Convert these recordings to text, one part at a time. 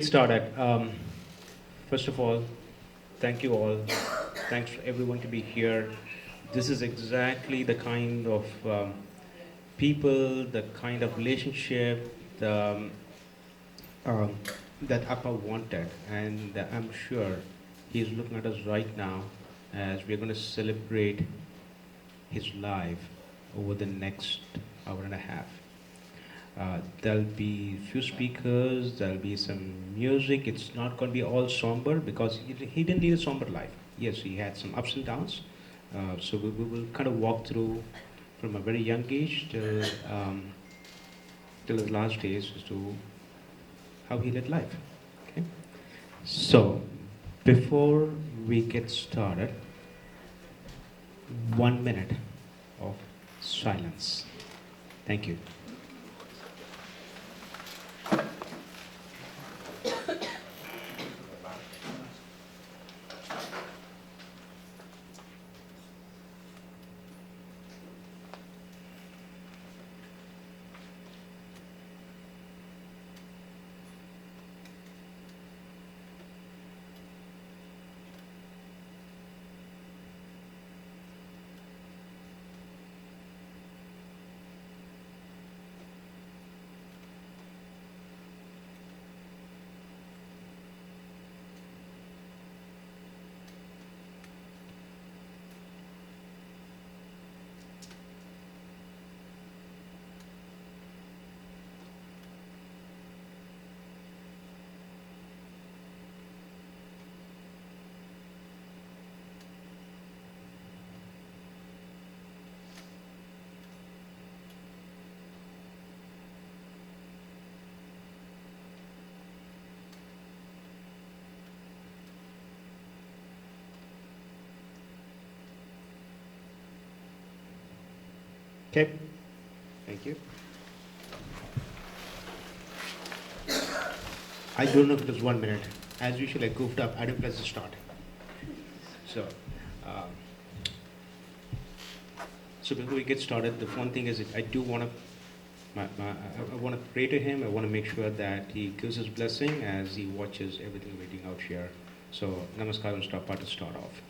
Started. First of all, thank you all. Thanks for everyone to be here. This is exactly the kind of people, the kind of relationship um, that Appa wanted, and I'm sure he's looking at us right now as we're going to celebrate his life over the next hour and a half. There'll be few speakers, there'll be some music. It's not going to be all somber because he didn't lead a somber life. Yes, he had some ups and downs. So we will kind of walk through from a very young age till his last days as to how he led life. Okay? So before we get started, 1 minute of silence. Thank you. Okay. Thank you. I don't know if it was 1 minute. As usual, I goofed up. I didn't press the start. So, um, so before we get started, the one thing is that I do want to, I want to pray to him. I want to make sure that he gives his blessing as he watches everything waiting out here. So, namaskaram, to start off.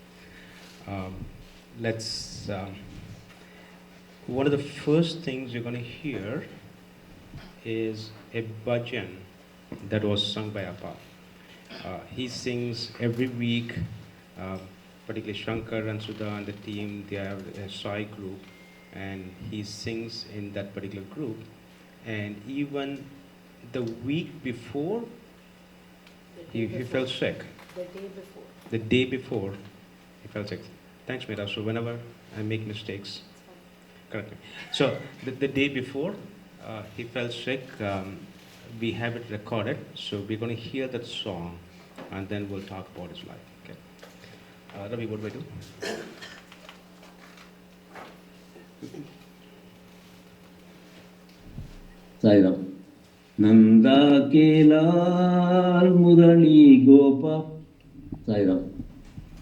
Let's. One of the first things you're going to hear is a bhajan that was sung by Appa. He sings every week, particularly Shankar and Sudha and the team, they have a Sai group, and he sings in that particular group. And even the week before, he fell sick. The day before. The day before, he fell sick. Thanks, Meera. So whenever I make mistakes, correct me. So the day before, he fell sick. We have it recorded, so we're going to hear that song, and then we'll talk about his life. Okay. Ravi, what do I do? Sairam. Nanda ke laal murali gopa. Sairam.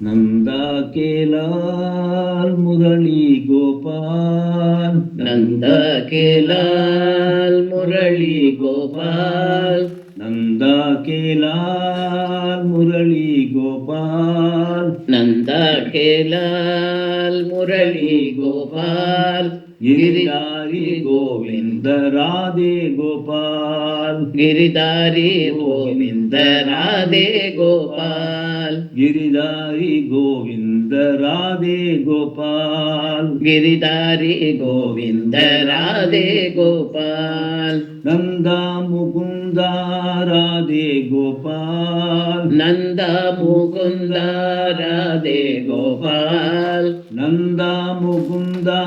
Nanda ke laal murali gopal. Nanda ke laal murali gopal. Nanda ke laal murali gopal. Nanda ke laal murali gopal. Giridhari Govinda Radhe Gopal. Giridhari Govinda Radhe Gopal. Giridhari Govinda Radhe Gopal. Giridhari Govinda Radhe Gopal. Nanda Mukunda Radhe Gopal. Nanda Mukunda Radhe Gopal. Nanda Mukunda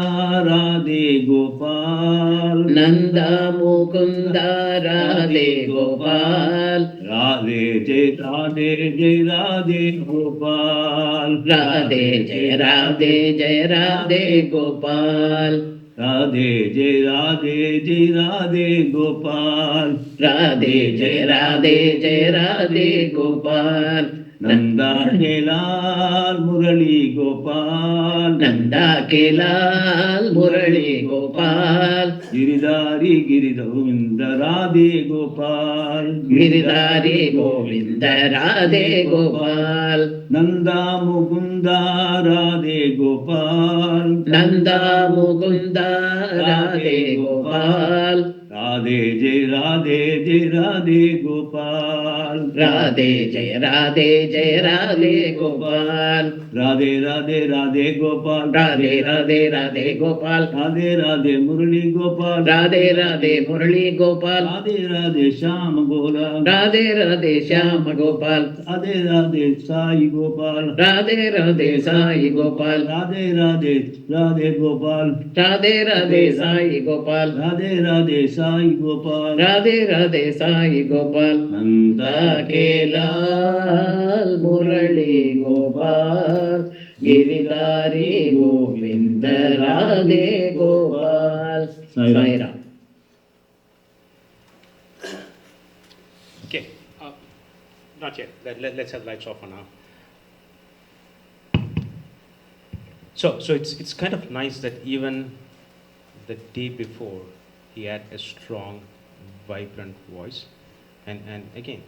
Radhe Gopal. Nanda Mukunda Radhe Gopal. Radhe Jai Radhe Jai Radhe Gopal. Radhe Jai Radhe Jai Radhe Gopal. Radhe Jai Radhe Jai Radhe Gopal. Radhe Jai Radhe Jai Radhe Gopal. Nanda ke Lal Murali Gopal. Nanda ke Lal Murali Gopal. Giridhari Giridhavinda Radhe Gopal. Giridhari Govinda Radhe Gopal. Nanda Mukunda Radhe Gopal. Nanda Mukunda Radhe Gopal. Radhe Jai Radhe Jai Radhe Gopal. Radhe Jai Radhe Jai Radhe Gopal. Radhe Radhe Radhe Gopal. Radhe Radhe Radhe Gopal. Radhe Radhe Murali Gopal. Radhe Radhe Murali Gopal. Radhe Radhe Shyam Gola. Radhe Radhe Shyam Gopal. Radhe Radhe Sai Gopal. Radhe Radhe Sai Gopal. Radhe Radhe Radhe Gopal. Radhe Radhe Sai Gopal. Radhe Radhe Sai Gopal. Radhe Radhe Sai Gopal. Nanda ke Lal Murali Gopal. Giridhari Govinda Radhe Gopal. Sai Ram. Sai Ram. Okay, not yet. Let's have lights off for now. So it's kind of nice that even the day before he had a strong, vibrant voice, and again,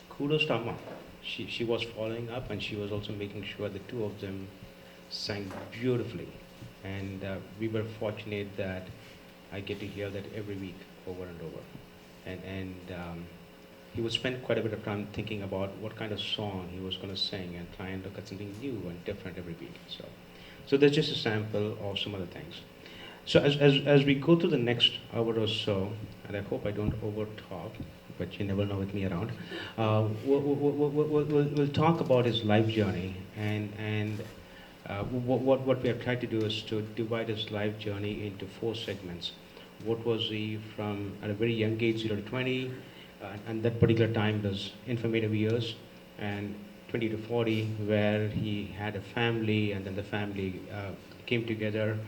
kudos to Amma. She was following up, and she was also making sure the two of them sang beautifully, and we were fortunate that I get to hear that every week over and over, and he would spend quite a bit of time thinking about what kind of song he was going to sing and try and look at something new and different every week. So that's just a sample of some other things. So as we go through the next hour or so, and I hope I don't over talk, but you never know with me around, we'll talk about his life journey, and what we have tried to do is to divide his life journey into 4 segments. What was he from at a very young age, 0 to 20, and that particular time was informative years, and 20 to 40, where he had a family, and then the family came together.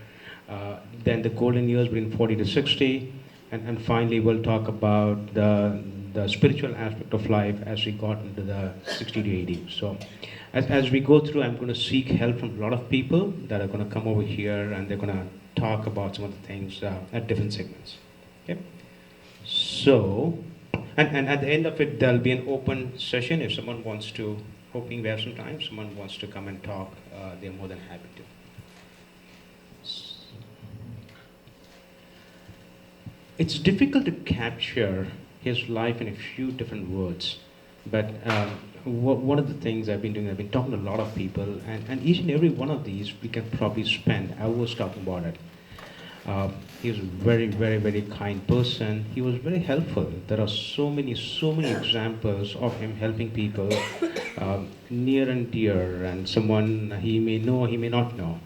Then the golden years between 40 to 60, and finally we'll talk about the spiritual aspect of life as we got into the 60 to 80. So as we go through, I'm going to seek help from a lot of people that are going to come over here, and they're going to talk about some of the things at different segments. Okay? So, and at the end of it, there'll be an open session. If someone wants to, hoping we have some time, someone wants to come and talk, they're more than happy to. It's difficult to capture his life in a few different words, but one of the things I've been doing, I've been talking to a lot of people, and each and every one of these, we can probably spend hours talking about it. He was a very, very, very kind person. He was very helpful. There are so many examples of him helping people near and dear, and someone he may know, he may not know.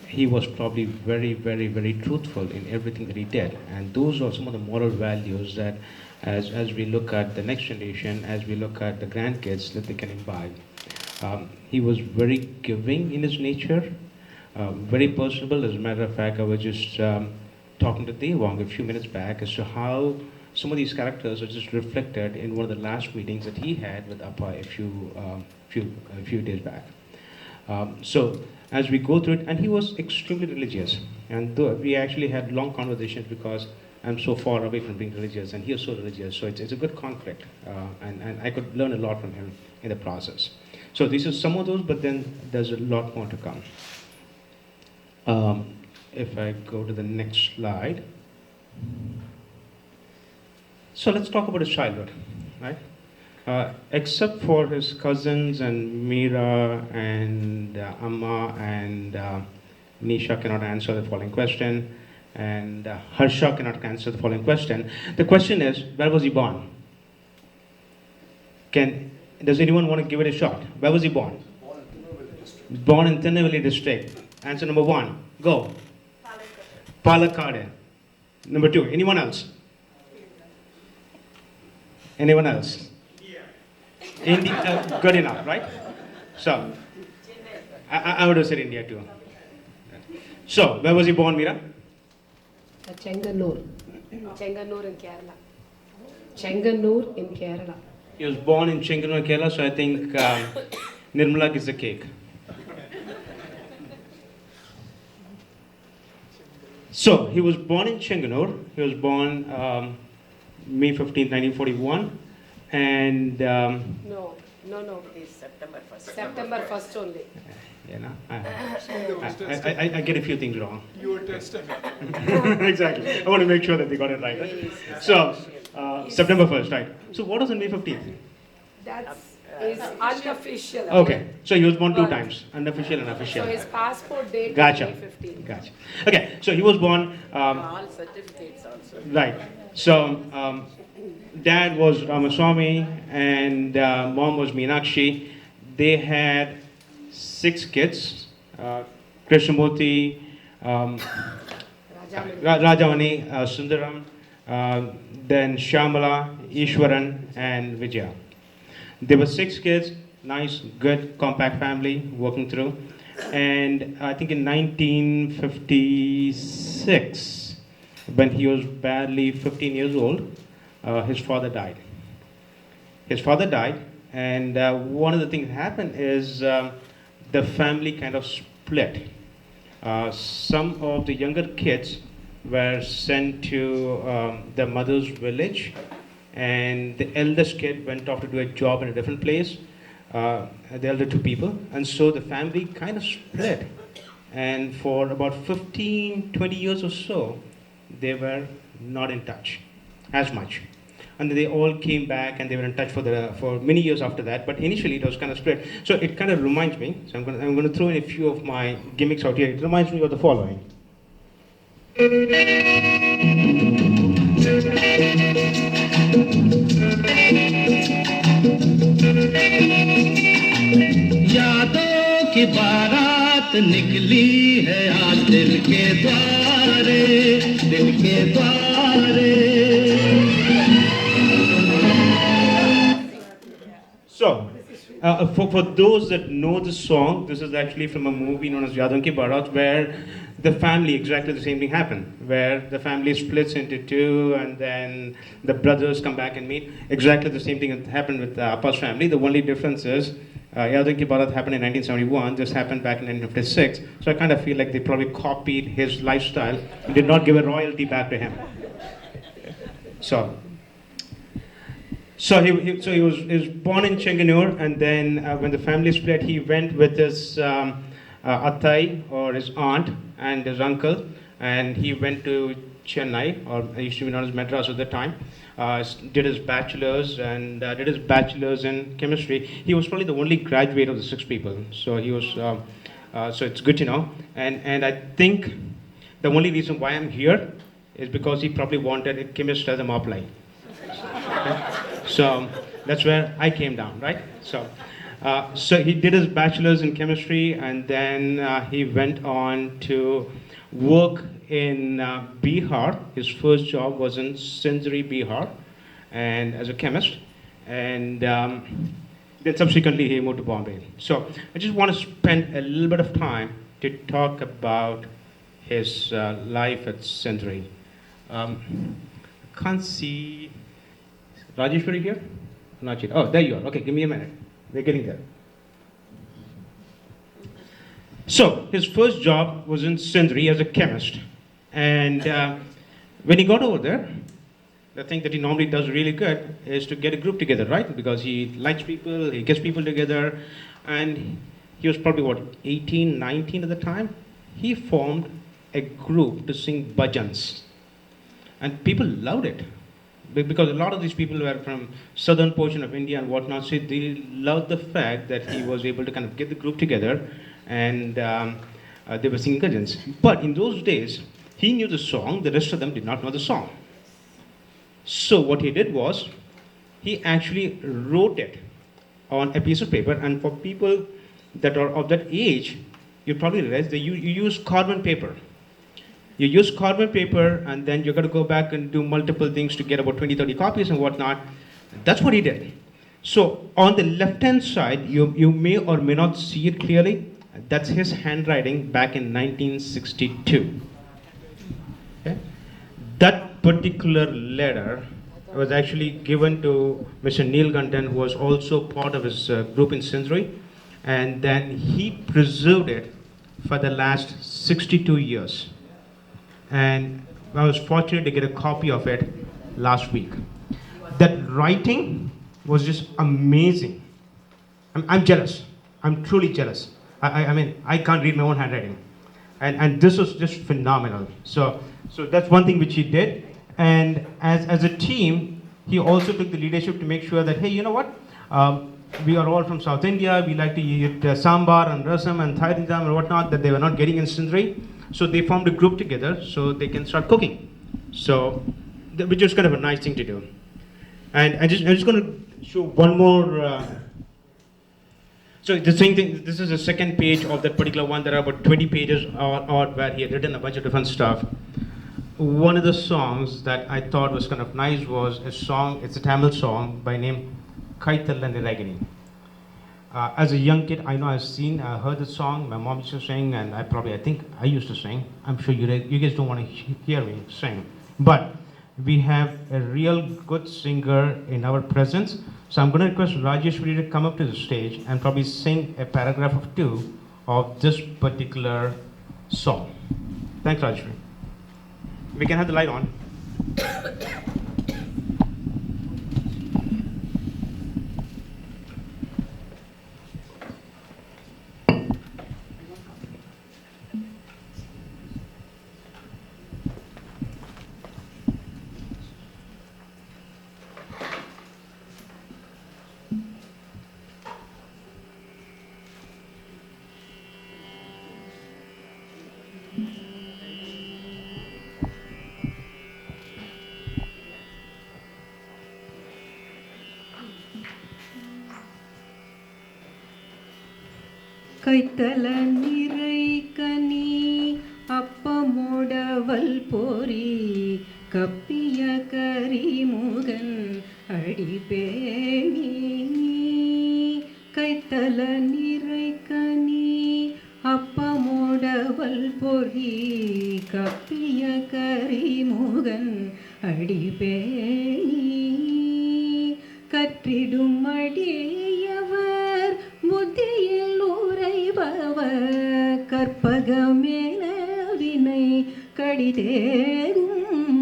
He was probably very, very, very truthful in everything that he did. And those are some of the moral values that as we look at the next generation, as we look at the grandkids, that they can imbibe. He was very giving in his nature, very personable. As a matter of fact, I was just talking to Devang a few minutes back as to how some of these characters are just reflected in one of the last meetings that he had with Appa a few days back. So as we go through it, and he was extremely religious, and we actually had long conversations because I'm so far away from being religious, and he is so religious, so it's a good conflict, and I could learn a lot from him in the process. So these are some of those, but then there's a lot more to come. If I go to the next slide. So let's talk about his childhood, right? Except for his cousins and Meera and Amma and Nisha cannot answer the following question, and Harsha cannot answer the following question. The question is, where was he born? Does anyone want to give it a shot? Where was he born? Born in Tirunelveli district. Answer number 1. Go. Palakkad. Number 2. Anyone else? Anyone else? India. Good enough, right? So, I would have said India too. So, where was he born, Meera? Chenganur. Chenganur in Kerala. Chenganur in Kerala. He was born in Chenganur, Kerala, so I think Nirmala gets the cake. So, he was born in Chenganur. He was born May 15th, 1941. And, No, please. September 1st only. you know, I get a few things wrong. You were testing. Exactly. I want to make sure that they got it right. Right? So, September 1st, right. So, what was on May 15th? That's is unofficial. Okay, so he was born two times, unofficial and official. So his passport date Gotcha. is May 15. Gotcha. Okay, so he was born. All certificates also. Right. So, dad was Ramaswamy and mom was Meenakshi. They had 6 kids: Krishnamurti, Rajamani, Sundaram, then Shyamala, Ishwaran, and Vijaya. There were 6 kids, nice, good, compact family, working through. And I think in 1956, when he was barely 15 years old, his father died. His father died, and one of the things that happened is the family kind of split. Some of the younger kids were sent to their mother's village, and the eldest kid went off to do a job in a different place, the elder 2 people, and so the family kind of split. And for about 15, 20 years or so, they were not in touch as much. And they all came back and they were in touch for many years after that, but initially it was kind of split. So it kind of reminds me, so I'm going to throw in a few of my gimmicks out here. It reminds me of the following. यादों की बारात निकली है आज दिल के द्वारे, दिल के द्वारे. So, for those that know the song, this is actually from a movie known as Yadon Ki Barat, where the family, exactly the same thing happened, where the family splits into 2 and then the brothers come back and meet. Exactly the same thing that happened with Appa's family. The only difference is Yadon Ki Barat happened in 1971, this happened back in 1956. So I kind of feel like they probably copied his lifestyle and did not give a royalty back to him. So he was born in Chenganur, and then when the family split, he went with his Attai, or his aunt, and his uncle, and he went to Chennai, or it used to be known as Madras at the time, did his bachelor's and did his bachelor's in chemistry. He was probably the only graduate of the 6 people, so he was. So it's good to know, and I think the only reason why I'm here is because he probably wanted a chemist as a moblai. Okay? So that's where I came down, right? So he did his bachelor's in chemistry, and then he went on to work in Bihar. His first job was in Sindri, Bihar, and as a chemist, and then subsequently he moved to Bombay. So I just want to spend a little bit of time to talk about his life at Sindri. I can't see Rajeshwari here? Not yet. Oh, there you are. Okay, give me a minute. We're getting there. So, his first job was in Sindri as a chemist. And when he got over there, the thing that he normally does really good is to get a group together, right? Because he likes people, he gets people together. And he was probably, 18, 19 at the time? He formed a group to sing bhajans. And people loved it. Because a lot of these people were from southern portion of India and whatnot, so they loved the fact that he was able to kind of get the group together, and they were singing bhajans. But in those days, he knew the song, the rest of them did not know the song. So what he did was, he actually wrote it on a piece of paper, and for people that are of that age, you probably realize that you use carbon paper. You use carbon paper, and then you're going to go back and do multiple things to get about 20, 30 copies and whatnot. That's what he did. So on the left-hand side, you may or may not see it clearly. That's his handwriting back in 1962. Okay? That particular letter was actually given to Mr. Neil Gunton, who was also part of his group in Sindri, and then he preserved it for the last 62 years. And I was fortunate to get a copy of it last week. That writing was just amazing. I'm jealous. I'm truly jealous. I mean, I can't read my own handwriting. And this was just phenomenal. So that's one thing which he did. And as a team, he also took the leadership to make sure that, hey, you know what? We are all from South India. We like to eat sambar and rasam and thaidinjam and whatnot that they were not getting in Sindri. So they formed a group together so they can start cooking. So, which was kind of a nice thing to do. And I'm just going to show one more. So the same thing, this is the second page of that particular one. There are about 20 pages odd where he had written a bunch of different stuff. One of the songs that I thought was kind of nice was a song, it's a Tamil song by name Kaithalla Niragini. As a young kid, I know I heard the song, my mom used to sing, and I think I used to sing. I'm sure you guys don't want to hear me sing. But we have a real good singer in our presence. So I'm going to request Rajeshwari to come up to the stage and probably sing a paragraph or two of this particular song. Thanks, Rajeshwari. We can have the light on. கைத்தல நிறை கனி அப்பமோடவல் பொறி கப்பிய கரிமுகன் அடிபேணி கைத்தல நிறை கனி அப்பமோடவல் பொறி கப்பிய கரிமுகன் அடிபேணி கற்றிடும் அடியவர் புத்தியில் உரைபவர் கற்பகமேன வினை கடிதேகும்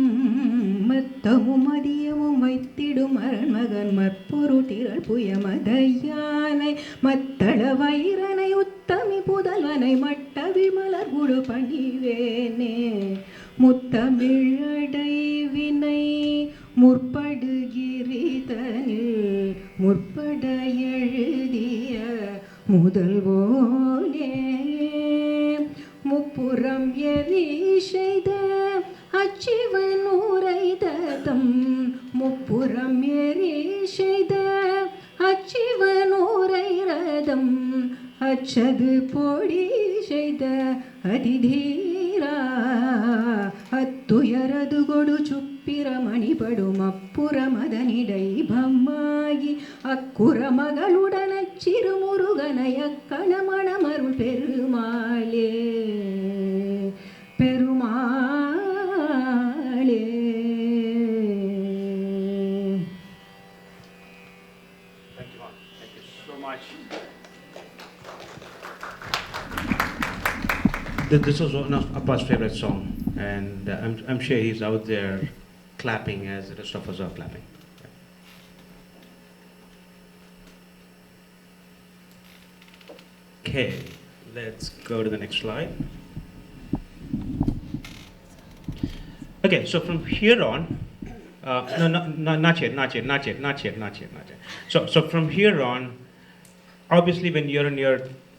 மத்தமும் மதியமும் வைத்திடும் அரண்மகன் மற்பொரு திரள் புயமத யானை மத்தள வைரனை உத்தமி புதல்வனை மட்ட விமலர் குடு பணிவேனே முத்தமிழடை வினை முற்படுகிரிதனில் முற்பட எழுதிய முதல்வோனே முப்புறம் எரி செய்த அச்சிவன் உரைதம் முப்புறம் எரி செய்த அச்சிவன் உரைரதம் அச்சது பொடி செய்த அதிதீரா அத்துயரது கொடு சுப்பிரமணிபடும் அப்புறமதனிடை பம்மாகி அக்குற மகளுடன் அச்சிறுமுருகனைய கணமணமருள் பெருமாளே பெருமாளே. Thank you, Mark. Thank you so much. This was one of Appa's favorite song, and I'm sure he's out there clapping as the rest of us are clapping. Okay, let's go to the next slide. Okay, so from here on, no, not yet. So from here on, obviously when you're in your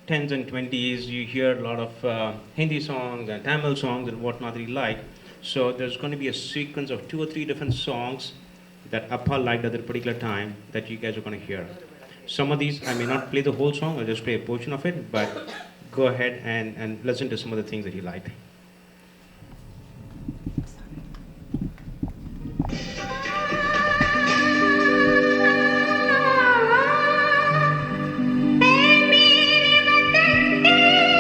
10s and 20s, you hear a lot of Hindi songs and Tamil songs and whatnot that you like. So there's going to be a sequence of 2 or 3 different songs that Appa liked at that particular time that you guys are going to hear. Some of these, I may not play the whole song, I'll just play a portion of it, but go ahead and listen to some of the things that you like. Hey,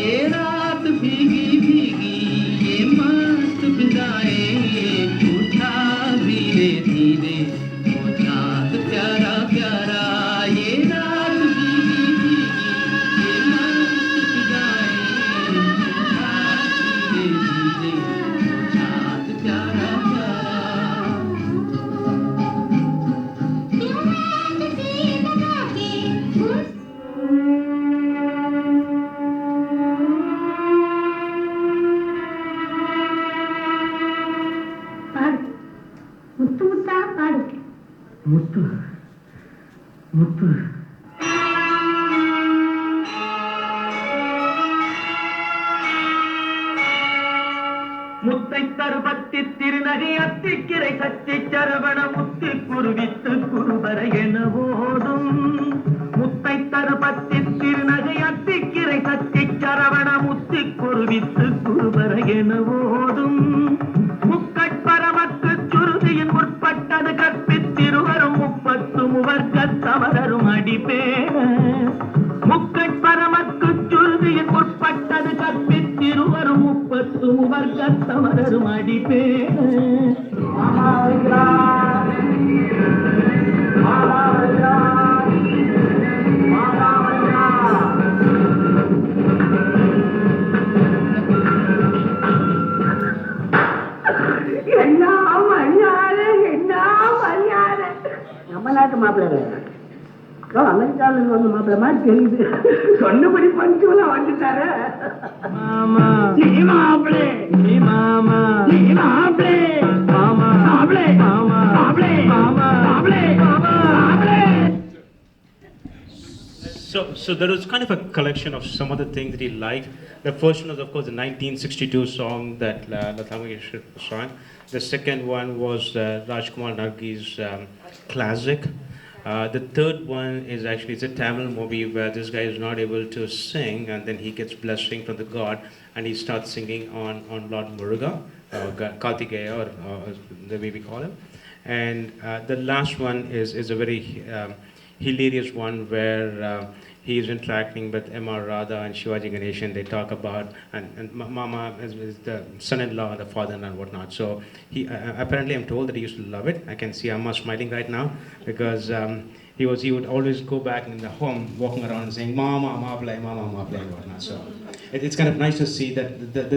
ये रात भीगी भीगी ये मस्त फिजाएं उठा धीरे धीरे वो चाँद प्यारा प्यारा ये रात भीगी भीगी ये मस्त फिजाएं उठा धीरे धीरे वो चाँद प्यारा ಮುತ್ತು ಮುತ್ತು முத்தை தருபத்தி திருநகை அத்திக்கிரை சத்தி சரவண முத்து குருவித்து குருபர என ஓதும் முத்தை தருபத்தி திருநகை அத்திக்கிரை சத்தி சரவண முத்து குருவித்து குருபர என ஓதும் முக்கட்பரமக்கு சுருதியின் முற்பட்டது கற்பித்திருவரும் முப்பத்து முவர்க்கத்தமரரும் அடிப்பேன முக்கட்பரமக்கு சுருதியின் முற்பட்டது கற்பித்திருவரும் முப்பத்து முவர்க்கத்தமரரும் அடிப்பேன நம்ம நாட்டு மாப்பிள்ளை அமெரிக்காவில் வந்து மாப்பிள்ளை மாதிரி தெரியுது சொன்னபடி பஞ்சுலாம் வந்துட்டாரு மாமா நீ மாப்பிளே நீ மாமா நீ மாப்பிளே மாமா மாப்பிளே மாமா மாப்பிளே மாமா மாப்பிளே மாப்பிளே So there was kind of a collection of some of the things that he liked. The first one was, of course, the 1962 song that Lata Mangeshkar sang. The second one was Rajkumar Naggi's classic. The third one is actually, it's a Tamil movie where this guy is not able to sing and then he gets blessing from the god and he starts singing on Lord Muruga, Kartikeya, or the way we call him. And the last one is a very hilarious one where he is interacting with M.R. Radha and Shivaji Ganeshan. They talk about, and Mama is the son-in-law and the father-in-law and whatnot. So he apparently, I'm told that he used to love it. I can see Amma smiling right now because he would always go back in the home, walking around and saying, Mama, Mama, play, and whatnot. So it's kind of nice to see that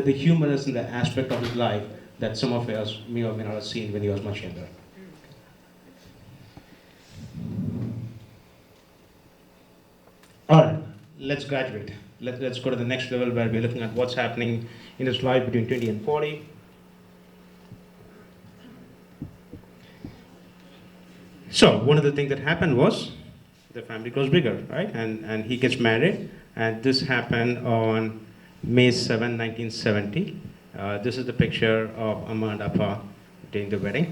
the humorous in the aspect of his life that some of us may or may not have seen when he was much younger. All right, let's graduate. Let's go to the next level where we're looking at what's happening in his life between 20 and 40. So one of the things that happened was the family grows bigger, right? And he gets married, and this happened on May 7, 1970. This is the picture of Amma and Appa during the wedding.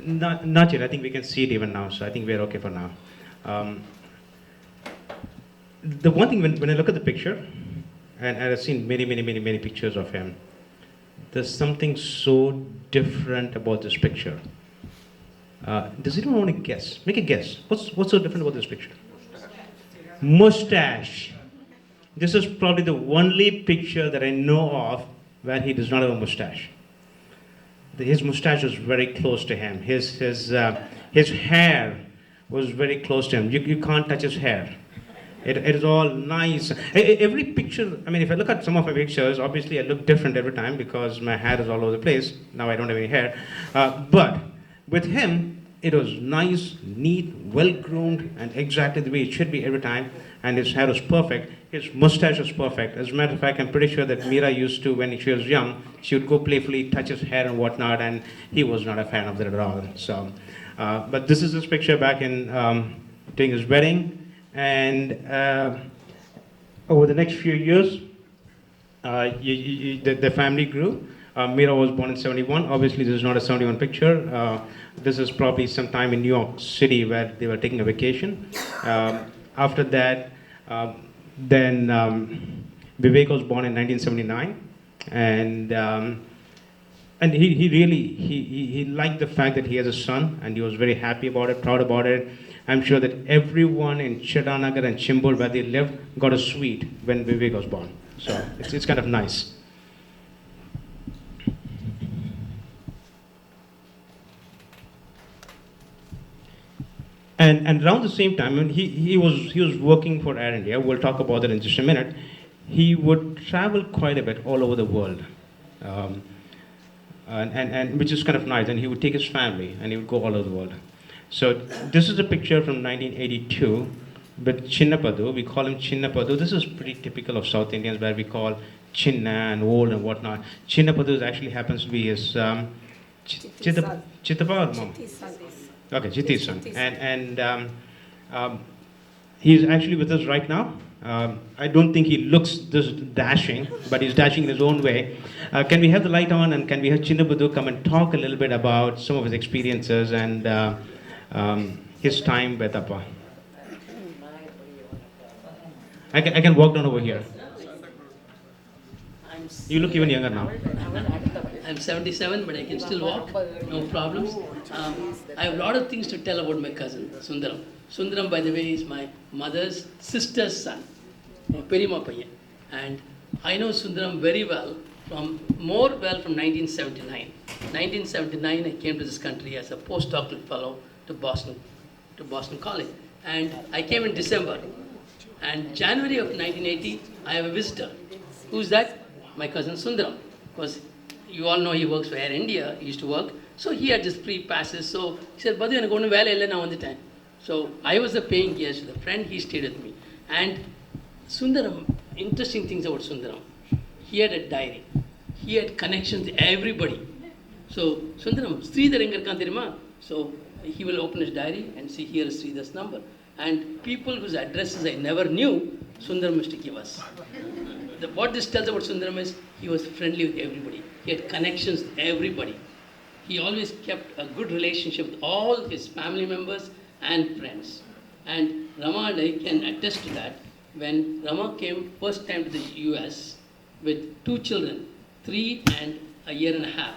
Not yet, I think we can see it even now, so I think we're okay for now. The one thing, when I look at the picture, and I've seen many pictures of him, there's something so different about this picture. Does anyone want to guess? Make a guess. What's so different about this picture? Mustache. This is probably the only picture that I know of where he does not have a mustache. His mustache was very close to him. His hair was very close to him. You can't touch his hair. It is all nice. Every picture, I mean, if I look at some of my pictures, obviously I look different every time because my hair is all over the place. Now I don't have any hair. But with him, it was nice, neat, well-groomed, and exactly the way it should be every time. And his hair was perfect. His mustache was perfect. As a matter of fact, I'm pretty sure that Meera used to, when she was young, she would go playfully touch his hair and whatnot, and he was not a fan of that at all. So, but this is his picture back in during his wedding. And over the next few years, the family grew. Meera was born in 71. Obviously, this is not a 71 picture. This is probably sometime in New York City where they were taking a vacation. After that, then Vivek was born in 1979. And he really liked the fact that he has a son, and he was very happy about it, proud about it. I'm sure that everyone in Chedanagar and Chimbol where they lived got a sweet when Vivek was born. So it's kind of nice. And around the same time, when he was working for Air India. We'll talk about that in just a minute. He would travel quite a bit all over the world, um, and which is kind of nice. And he would take his family and he would go all over the world. So this is a picture from 1982 with Chinnapadu. We call him Chinnapadu. This is pretty typical of South Indians, where we call Chinna and old and whatnot. Chinnapadu actually happens to be his Chittappa or mom? Okay, Jiti's son. And he's actually with us right now. I don't think he looks this dashing, but he's dashing in his own way. Can we have the light on, and can we have Chinnapadu come and talk a little bit about some of his experiences and his time with Appa? I can walk down over here. You look even younger now. I'm 77, but I can still walk, no problems. I have a lot of things to tell about my cousin, Sundaram. Sundaram, by the way, is my mother's sister's son, Perima Payyan. And I know Sundaram very well, from 1979. 1979, I came to this country as a postdoctoral fellow to Boston College. And I came in December. And January of 1980, I have a visitor. Who's that? My cousin Sundaram. Because you all know he works for Air India, he used to work. So he had just free passes. So he said, Badhu, I'm going to Valley now on the time. So I was a paying guest, the friend, he stayed with me. And Sundaram, interesting things about Sundaram. He had a diary. He had connections with everybody. So Sundaram, Sridhar enga irukkan theriyuma? So he will open his diary and see, here is Sridhar's number. And people whose addresses I never knew, Sundaram used to give us. What this tells about Sundaram is he was friendly with everybody. He had connections with everybody. He always kept a good relationship with all his family members and friends. And Rama and I can attest to that. When Rama came first time to the US with 2 children, 3 and a year and a half.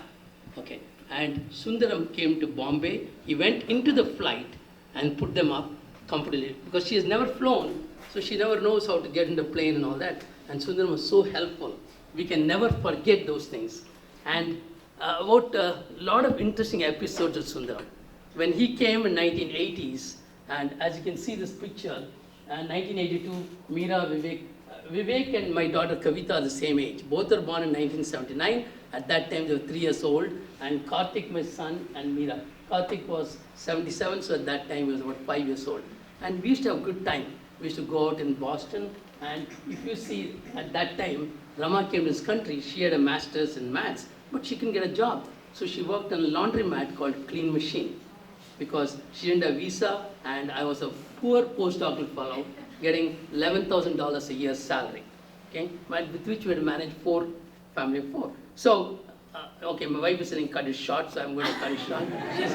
Okay. And Sundaram came to Bombay. He went into the flight and put them up comfortably, because she has never flown, so she never knows how to get into a plane and all that. And Sundaram was so helpful. We can never forget those things. And about a lot of interesting episodes of Sundaram. When he came in 1980s, and as you can see this picture, 1982, Meera, Vivek and my daughter Kavita are the same age. Both are born in 1979. At that time they were 3 years old. And Karthik, my son, and Meera. Karthik was 77, so at that time he was about 5 years old. And we used to have a good time. We used to go out in Boston. And if you see, at that time, Rama came to this country. She had a master's in maths, but she couldn't get a job. So she worked on a laundromat called Clean Machine, because she didn't have visa, and I was a poor postdoctoral fellow getting $11,000 a year salary, okay, but with which we had to manage family of 4. So, okay, my wife is saying cut it short, so I'm going to cut it short. She's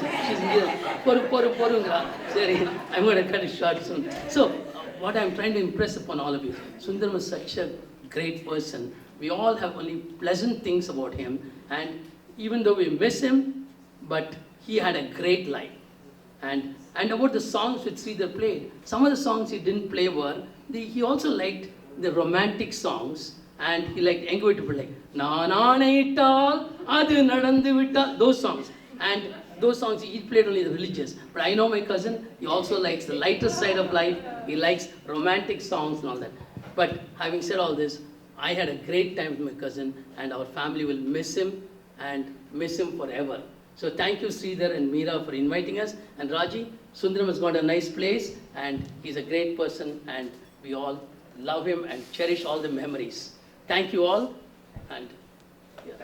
sorry, I'm going to cut it short soon. So, what I'm trying to impress upon all of you, Sundaram is such a great person. We all have only pleasant things about him, and even though we miss him, but he had a great life. And about the songs which Sridhar played, some of the songs he didn't play were, he also liked the romantic songs, and he liked Engoitapul, like, Naanaital, Adu Nadandu Vittal, those songs. And those songs, he played only the religious. But I know my cousin, he also likes the lighter side of life, he likes romantic songs and all that. But having said all this, I had a great time with my cousin, and our family will miss him, and miss him forever. So thank you, Sridhar and Meera, for inviting us. And Raji, Sundaram has got a nice place, and he's a great person, and we all love him and cherish all the memories. Thank you all, and yeah.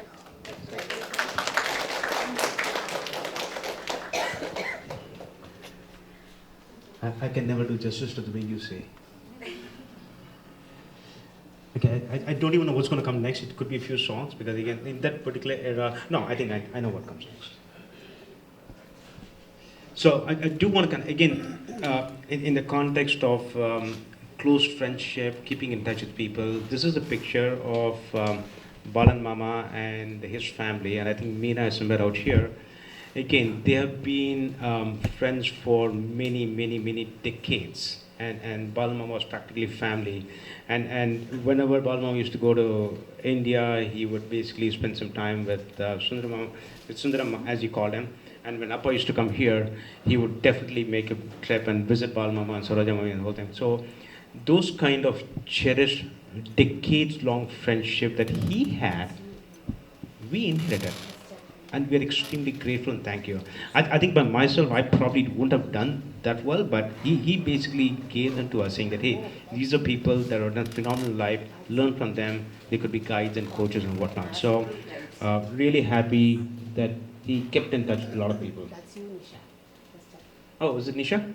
I can never do justice to the way you say. Okay, I don't even know what's going to come next. It could be a few songs, because again, in that particular era, no, I think I know what comes next. So I do want to, again, in the context of close friendship, keeping in touch with people, this is a picture of Balan Mama and his family, and I think Meena is somewhere out here. Again, they have been friends for many, many, many decades. and Balmama was practically family. And whenever Balmama used to go to India, he would basically spend some time with Sundaram, as he called him. And when Appa used to come here, he would definitely make a trip and visit Balmama and Sarojamami and the whole thing. So those kind of cherished, decades-long friendship that he had, we inherited. And we're extremely grateful and thank you. I think by myself, I probably wouldn't have done that well, but he basically gave them to us, saying that, hey, these are people that are done phenomenal life, learn from them, they could be guides and coaches and whatnot. So, really happy that he kept in touch with a lot of people. That's you, Nisha. Oh, is it Nisha?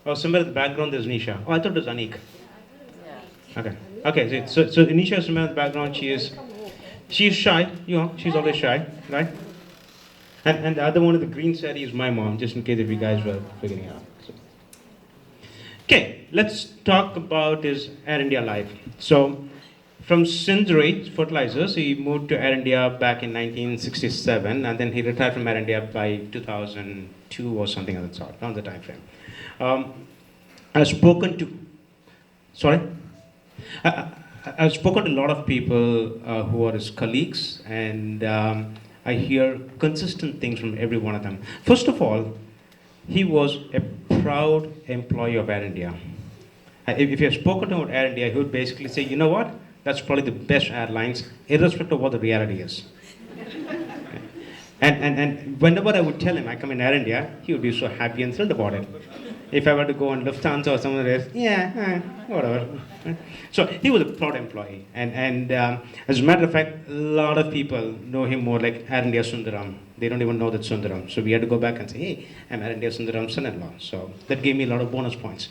Oh, somewhere in the background there's Nisha. Oh, I thought it was Anik. Okay. Okay, so Nisha is somewhere in the background, she's shy, she's always shy, right? And the other one of the green sari is my mom, just in case if you guys were figuring it out. So. Okay, let's talk about his Air India life. So, from Sindri Fertilizers, he moved to Air India back in 1967, and then he retired from Air India by 2002 or something of that sort, around the time frame. I've spoken to, sorry? I've spoken to a lot of people who are his colleagues, and I hear consistent things from every one of them. First of all, he was a proud employee of Air India. If you have spoken to him about Air India, he would basically say, you know what? That's probably the best airlines, irrespective of what the reality is. And whenever I would tell him I come in Air India, he would be so happy and thrilled about it. If I were to go on Lufthansa or somewhere else, whatever. So he was a proud employee. And as a matter of fact, a lot of people know him more like Air India Sundaram. They don't even know that Sundaram. So we had to go back and say, hey, I'm Air India Sundaram's son-in-law. So that gave me a lot of bonus points.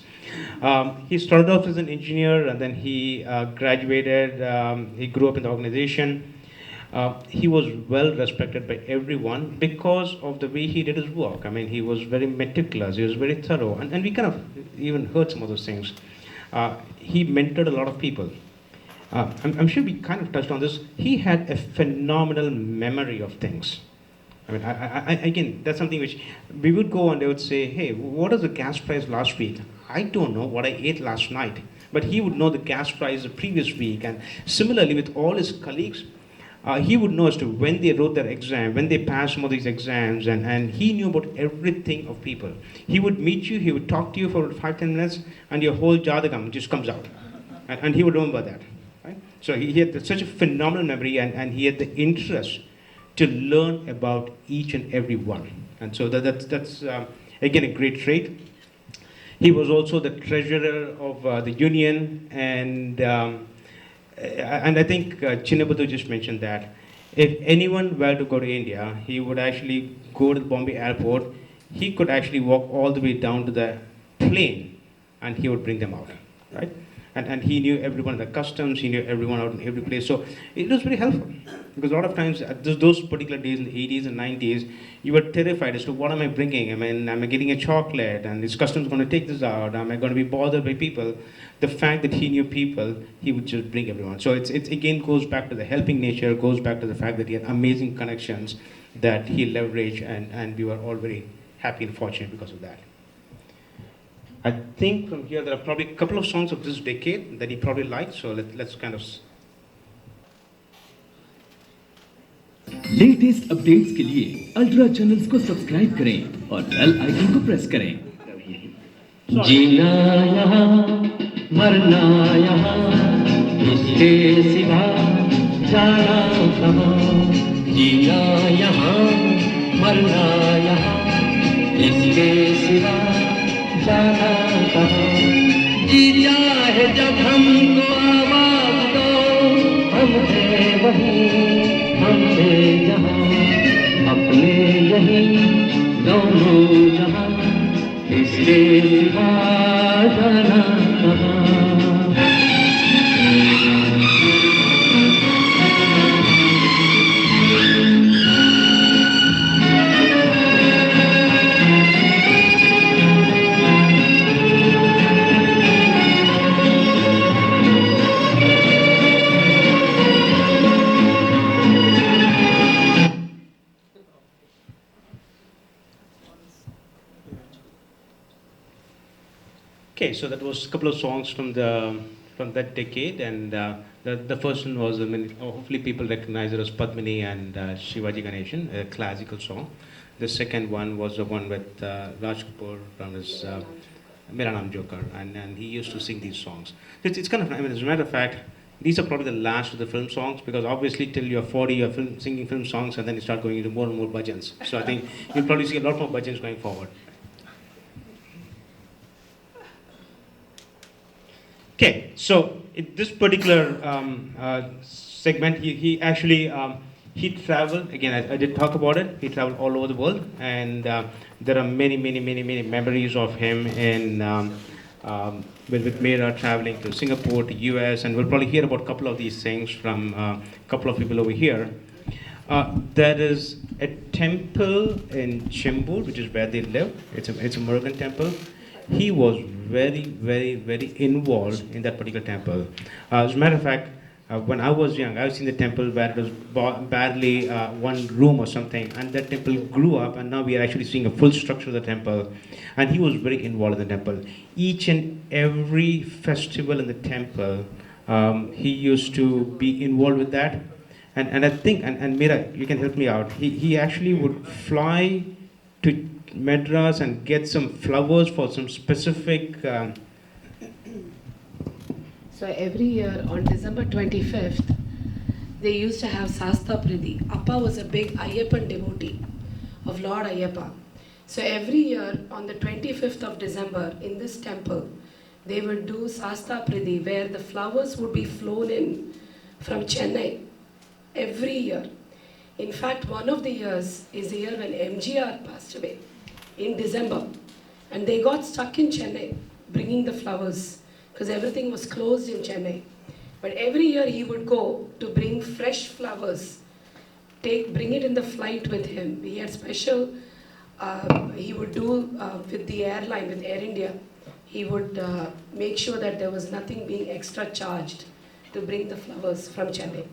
He started off as an engineer, and then he graduated. He grew up in the organization. He was well respected by everyone because of the way he did his work. I mean, he was very meticulous, he was very thorough, and we kind of even heard some of those things. He mentored a lot of people. I'm sure we kind of touched on this. He had a phenomenal memory of things. I mean, again, that's something which we would go and they would say, hey, what was the gas price last week? I don't know what I ate last night. But he would know the gas price the previous week. And similarly, with all his colleagues, he would know as to when they wrote their exam, when they passed some of these exams, and he knew about everything of people. He would meet you, he would talk to you for 5-10 minutes, and your whole jadagam just comes out. And he would remember that. Right? So he had such a phenomenal memory, and he had the interest to learn about each and every one. And so that's again, a great trait. He was also the treasurer of the union, and I think Chinnabadu just mentioned that if anyone were to go to India, he would actually go to the Bombay airport. He could actually walk all the way down to the plane, and he would bring them out, right? And he knew everyone at the customs, he knew everyone out in every place. So it was very helpful. Because a lot of times, at those particular days in the 80s and 90s, you were terrified as to what am I bringing? I mean, am I getting a chocolate? And is customs going to take this out? Am I going to be bothered by people? The fact that he knew people, he would just bring everyone. So it's again goes back to the helping nature, goes back to the fact that he had amazing connections that he leveraged, and we were all very happy and fortunate because of that. I think from here there are probably a couple of songs of this decade that he probably liked, so let's kind of... latest updates के लिए ultra channels को subscribe करें और bell icon को press करें। जीना यहाँ मरना यहाँ इसके सिवा जाना कहाँ। जीना यहाँ मरना यहाँ इसके सिवा जाना कहाँ। जी चाहे जब हमको आवाज दो, हम हैं वहीं, हम हैं जहाँ, अपने यहीं दोनों जहाँ, इसके सिवा जाना कहाँ। Okay, so that was a couple of songs from that decade, and the first one was, I mean, hopefully people recognize it as Padmini and Shivaji Ganeshan, a classical song. The second one was the one with Raj Kapoor from his Mera Naam Joker, and he used to sing these songs. It's kind of, I mean, as a matter of fact, these are probably the last of the film songs, because obviously till you're 40, you're singing film songs, and then you start going into more and more bhajans. So I think you'll probably see a lot more bhajans going forward. Okay, so in this particular segment, he actually he traveled again. I did talk about it. He traveled all over the world, and there are many memories of him in with Meera traveling to Singapore, to US, and we'll probably hear about a couple of these things from a couple of people over here. There is a temple in Chembur, which is where they live. It's a Murugan temple. He was very involved in that particular temple. As a matter of fact, when I was young, I've seen the temple where it was barely one room or something, and that temple grew up, and now we are actually seeing a full structure of the temple. And he was very involved in the temple. Each and every festival in the temple, he used to be involved with that. And I think, and Meera, you can help me out, he actually would fly to Madras and get some flowers for some specific. So every year on December 25th, they used to have Sasta Pridi. Appa was a big Ayyappan devotee of Lord Ayyappa. So every year on the 25th of December in this temple, they would do Sasta Pridi, where the flowers would be flown in from Chennai every year. In fact, one of the years is the year when MGR passed away in December, and they got stuck in Chennai bringing the flowers because everything was closed in Chennai. But every year he would go to bring fresh flowers, bring it in the flight with him. He had special, he would do with the airline, with Air India, he would make sure that there was nothing being extra charged to bring the flowers from Chennai.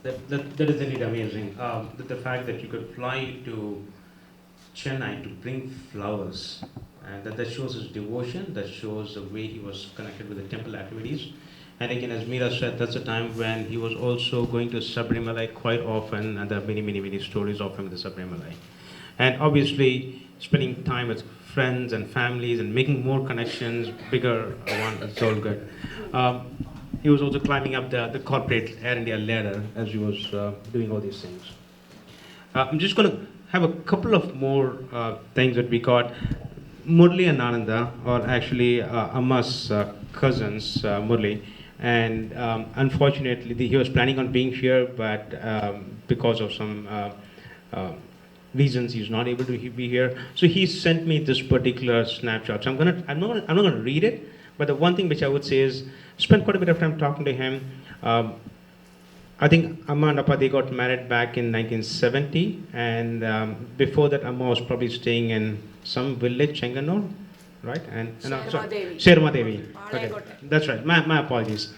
That is indeed amazing. The fact that you could fly to Chennai to bring flowers, and that shows his devotion, that shows the way he was connected with the temple activities. And again, as Meera said, that's a time when he was also going to Sabarimala quite often, and there are many stories of him in the Sabarimala. And obviously, spending time with friends and families and making more connections, bigger one, it's all good. He was also climbing up the corporate Air India ladder as he was doing all these things. I'm just going to have a couple of more things that we got. Murli and Ananda are actually Amma's cousins, Murli. And unfortunately, he was planning on being here, but because of some reasons, he's not able to be here. So he sent me this particular snapshot. So I'm not going to read it, but the one thing which I would say is, spent quite a bit of time talking to him. I think Amma and Appa, they got married back in 1970, and before that, Amma was probably staying in some village, Chenganur, right? Sherma Devi. Okay. That's right. My apologies.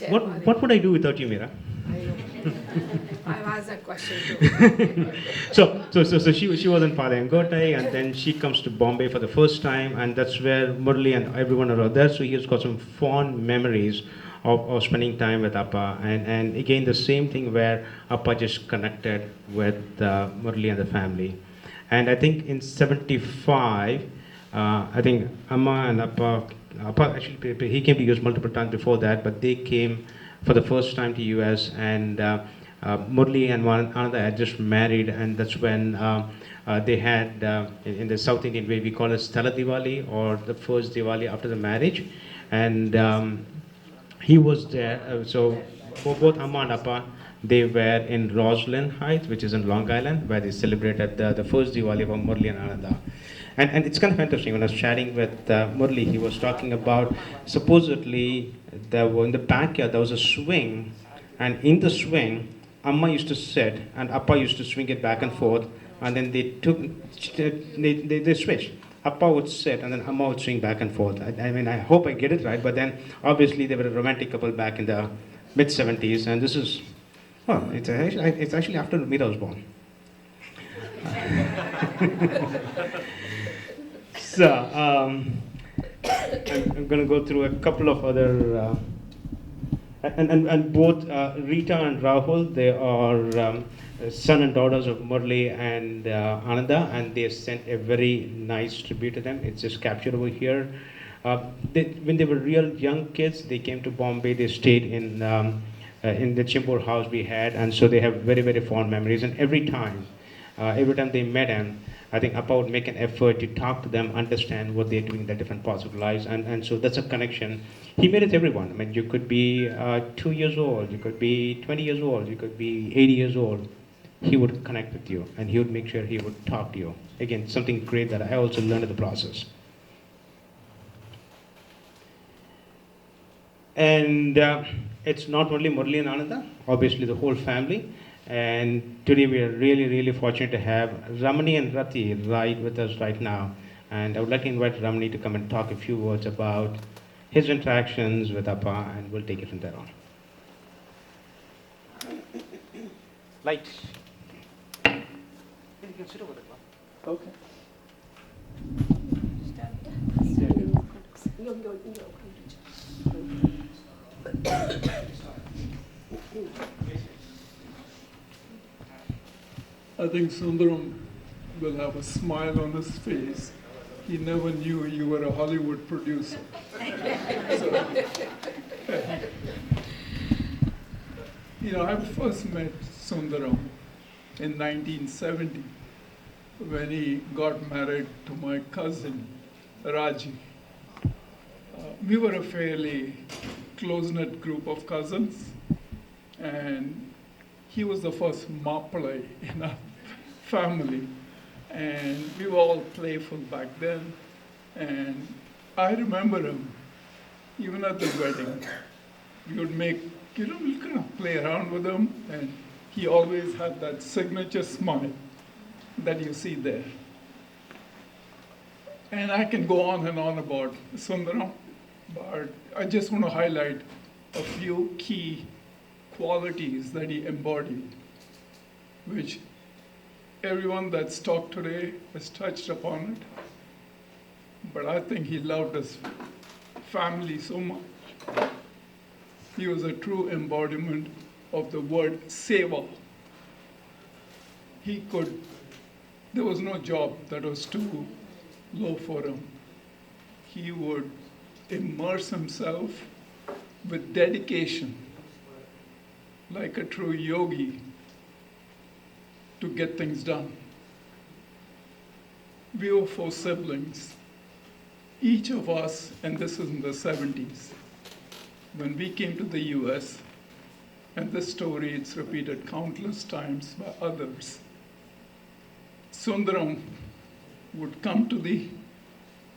What would I do without you, Meera? I know. I've asked that question too. so she was in Palayangottai, and then she comes to Bombay for the first time, and that's where Murli and everyone are there. So he's got some fond memories of spending time with Appa, and again the same thing where Appa just connected with Murli and the family. And I think in '75, I think Amma and Appa actually, he came to US multiple times before that, but they came for the first time to US, and Murli and Ananda had just married, and that's when they had, in the South Indian way, we call it Stala Diwali, or the first Diwali after the marriage. And he was there, so for both Amma and Appa, they were in Roslyn Heights, which is in Long Island, where they celebrated the first Diwali of Murli and Ananda. And it's kind of interesting, when I was chatting with Murli, he was talking about, supposedly, in the backyard, there was a swing, and in the swing, Amma used to sit, and Appa used to swing it back and forth, and then they switched. Appa would sit, and then Amma would swing back and forth. I mean, I hope I get it right, but then, obviously, they were a romantic couple back in the mid-'70s, and this is, it's actually after Meera was born. So, I'm going to go through a couple of other, and both Rita and Rahul, they are son and daughters of Murli and Ananda, and they sent a very nice tribute to them. It's just captured over here. When they were real young kids, they came to Bombay. They stayed in the Chimpur house we had, and so they have very, very fond memories. And every time they met him, I think Appa would make an effort to talk to them, understand what they're doing in their different parts of lives, and so that's a connection. He made it to everyone. I mean, you could be 2 years old, you could be 20 years old, you could be 80 years old. He would connect with you, and he would make sure he would talk to you. Again, something great that I also learned in the process. And it's not only Murli and Ananda, obviously the whole family. And today we are really, really fortunate to have Ramani and Rati right with us right now. And I would like to invite Ramani to come and talk a few words about his interactions with Appa, and we'll take it from there on. Light. You can sit over there. Okay. I think Sundaram will have a smile on his face. He never knew you were a Hollywood producer. I first met Sundaram in 1970 when he got married to my cousin, Raji. We were a fairly close-knit group of cousins, and he was the first Maplai in our family, and we were all playful back then. And I remember him, even at the wedding, we would we kind of play around with him, and he always had that signature smile that you see there. And I can go on and on about Sundaram, but I just want to highlight a few key qualities that he embodied, which everyone that's talked today has touched upon it. But I think he loved his family so much. He was a true embodiment of the word seva. There was no job that was too low for him. He would immerse himself with dedication, like a true yogi, to get things done. We were 4 siblings. Each of us, and this is in the 70s, when we came to the US, and this story it's repeated countless times by others, Sundaram would come to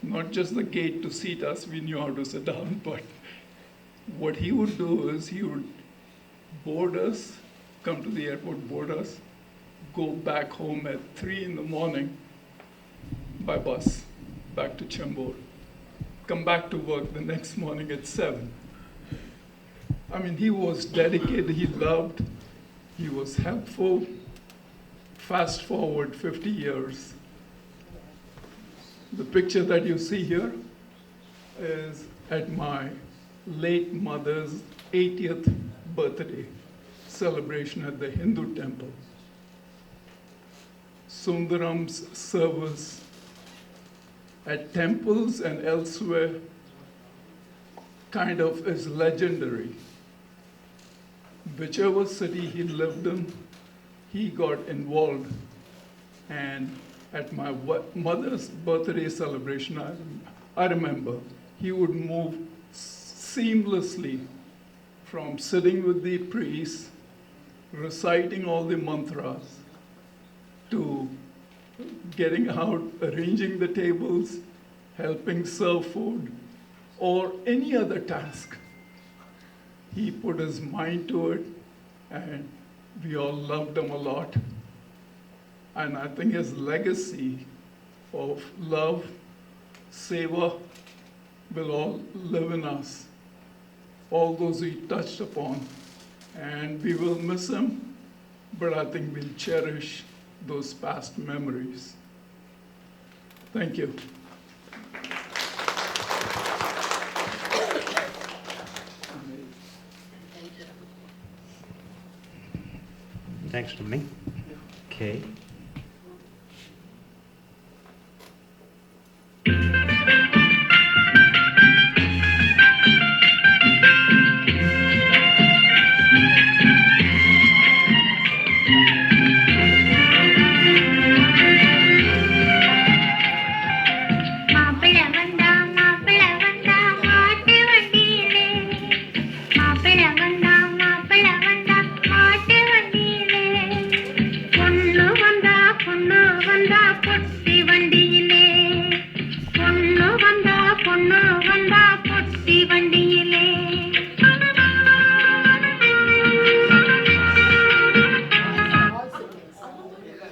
not just the gate to seat us, we knew how to sit down, but what he would do is he would board us, come to the airport, board us, go back home at 3 in the morning by bus, back to Chembur, come back to work the next morning at 7. I mean, he was dedicated, he loved, he was helpful. Fast forward 50 years. The picture that you see here is at my late mother's 80th birthday celebration at the Hindu temple. Sundaram's service at temples and elsewhere kind of is legendary. Whichever city he lived in, he got involved. And at my mother's birthday celebration, I remember he would move seamlessly from sitting with the priest, reciting all the mantras, to getting out, arranging the tables, helping serve food, or any other task. He put his mind to it, and we all loved him a lot. And I think his legacy of love, seva, will all live in us. All those he touched upon. And we will miss him, but I think we'll cherish those past memories. Thank you. Thanks, Dominic. Okay.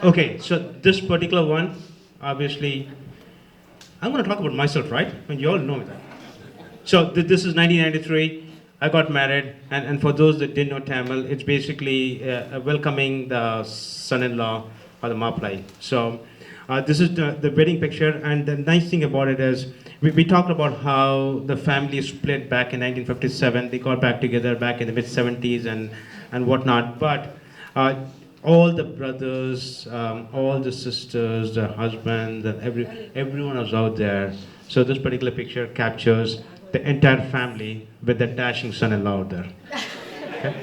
Okay, so this particular one, obviously, I'm going to talk about myself, right? I mean, you all know that. So this is 1993. I got married, and for those that didn't know Tamil, it's basically welcoming the son-in-law or the maplai. So this is the wedding picture, and the nice thing about it is we talked about how the family split back in 1957. They got back together back in the mid 70s and whatnot, but. All the brothers, all the sisters, the husbands, and everyone was out there. So this particular picture captures the entire family with the dashing son-in-law out there. Okay?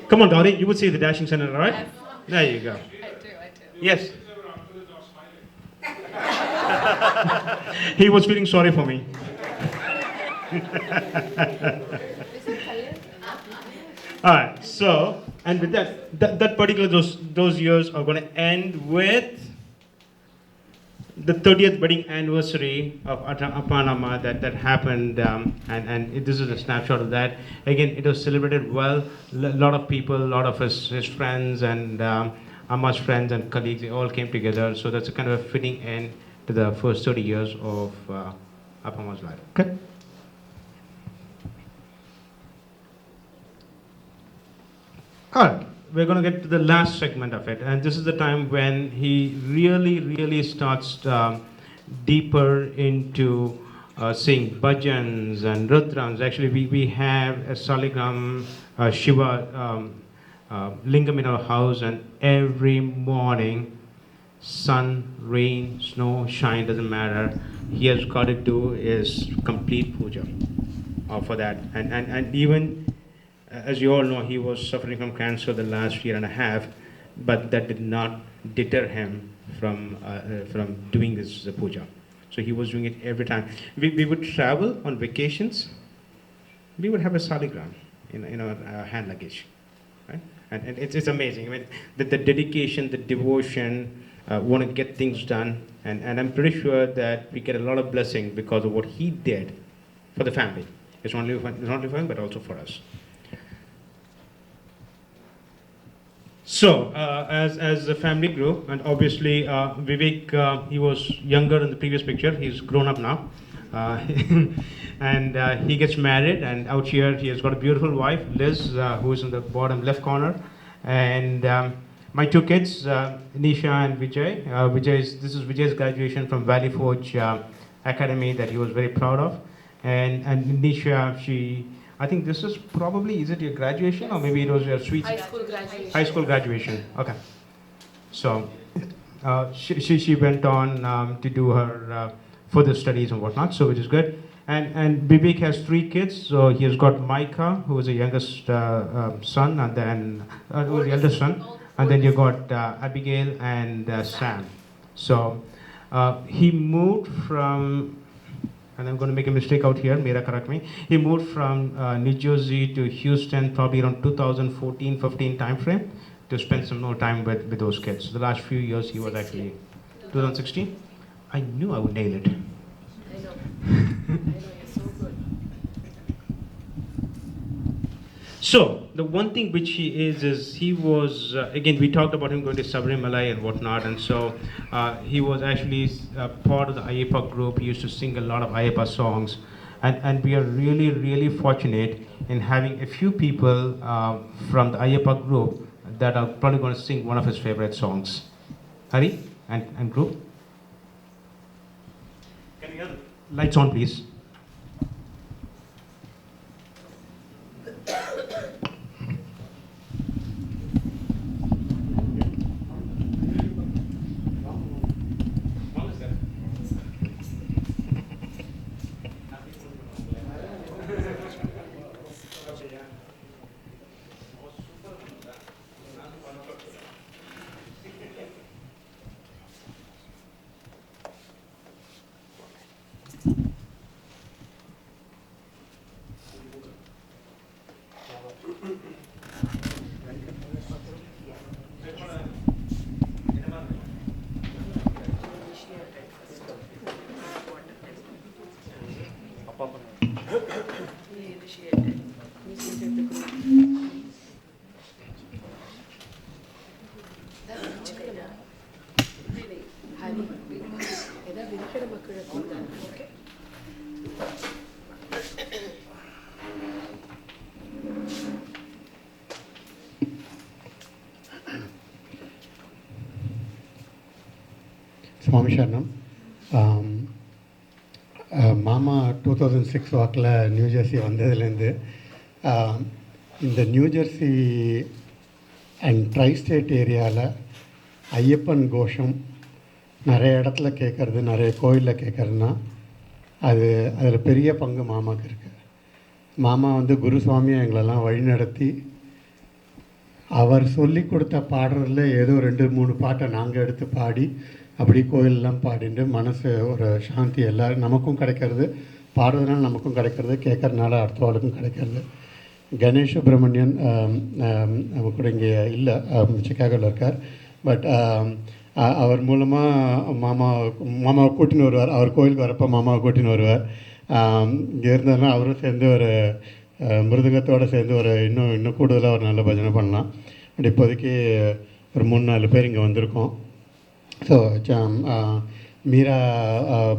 Come on, Dolly, you would see the dashing son-in-law, right? There you go. I do. Yes. He was feeling sorry for me. All right, so, and with that particular, those years are going to end with the 30th wedding anniversary of Apanama that happened, this is a snapshot of that. Again, it was celebrated well. A lot of people, a lot of his friends and Amma's friends and colleagues, they all came together. So that's a kind of a fitting end to the first 30 years of Apama's life. Okay. All right, we're going to get to the last segment of it, and this is the time when he really starts deeper into sing bhajans and rudrans. Actually, we have a Saligram Shiva lingam in our house, and every morning, sun, rain, snow, shine, doesn't matter. He has got to do is complete puja for that, and even. As you all know, he was suffering from cancer the last year and a half, but that did not deter him from doing this puja. So he was doing it every time. We would travel on vacations. We would have a saligram in our hand luggage, right? And it's amazing. I mean, the dedication, the devotion, want to get things done, and I'm pretty sure that we get a lot of blessing because of what he did for the family. It's not only for him, but also for us. So, as the family grew, and obviously Vivek, he was younger in the previous picture, he's grown up now. And he gets married, and out here he has got a beautiful wife, Liz, who is in the bottom left corner. And my two kids, Nisha and Vijay. This is Vijay's graduation from Valley Forge Academy that he was very proud of. And Nisha, I think this is probably, is it your graduation, yes, or maybe it was your sweet? High school graduation. High school graduation, okay. So she went on to do her further studies and whatnot, so which is good. And Vivek has 3 kids, so he has got Micah, who is the youngest son, and then who is the eldest son, and then you got Abigail and Sam. So he moved from, and I'm going to make a mistake out here, Meera correct me. He moved from New Jersey to Houston probably around 2014-15 time frame to spend some more time with those kids. The last few years he was actually 2016. I knew I would nail it. I know. You're so good. So the one thing which he is he was again, we talked about him going to Sabarimala and whatnot, and so he was actually part of the Ayyappa group. He used to sing a lot of Ayyappa songs, and we are really fortunate in having a few people from the Ayyappa group that are probably going to sing one of his favorite songs. Hari and group. Lights on, please. Swami Sharanam. மாமா 2006 வாக்கில் new Jersey வந்ததுலேருந்து இந்த new Jersey and tri state ஏரியாவில் ஐயப்பன் கோஷம் நிறைய இடத்துல கேட்குறது, நிறைய கோயிலில் கேட்குறதுனா அதில் பெரிய பங்கு மாமாவுக்கு இருக்குது. மாமா குருசுவாமியை எங்களெல்லாம் வழிநடத்தி அவர் சொல்லி கொடுத்த பாடுறதுல ஏதோ 2-3 பாட்டை நாங்கள் எடுத்து பாடி அப்படி கோயிலெலாம் பாடிட்டு மனசு ஒரு சாந்தி எல்லோரும் நமக்கும் கிடைக்கிறது, பாடுறதுனால நமக்கும் கிடைக்கிறது, கேட்குறதுனால அடுத்தவாளுக்கும் கிடைக்கிறது. கணேஷ் சுப்ரமணியன் நம்ம கூட இங்கே இல்லை, சிக்காகோவில் இருக்கார். பட் அவர் மூலமாக மாமாவை கூட்டின்னு வருவார். அவர் கோயிலுக்கு வரப்போ மாமாவை கூட்டின்னு வருவார். இங்கே இருந்ததுன்னா அவரும் சேர்ந்து ஒரு மிருதங்கத்தோடு சேர்ந்து ஒரு இன்னும் கூடுதலாக ஒரு நல்ல பஜனை பண்ணலாம். அப்படி இப்போதைக்கு ஒரு 3-4 பேர் இங்கே வந்திருக்கோம். ஸோ மீரா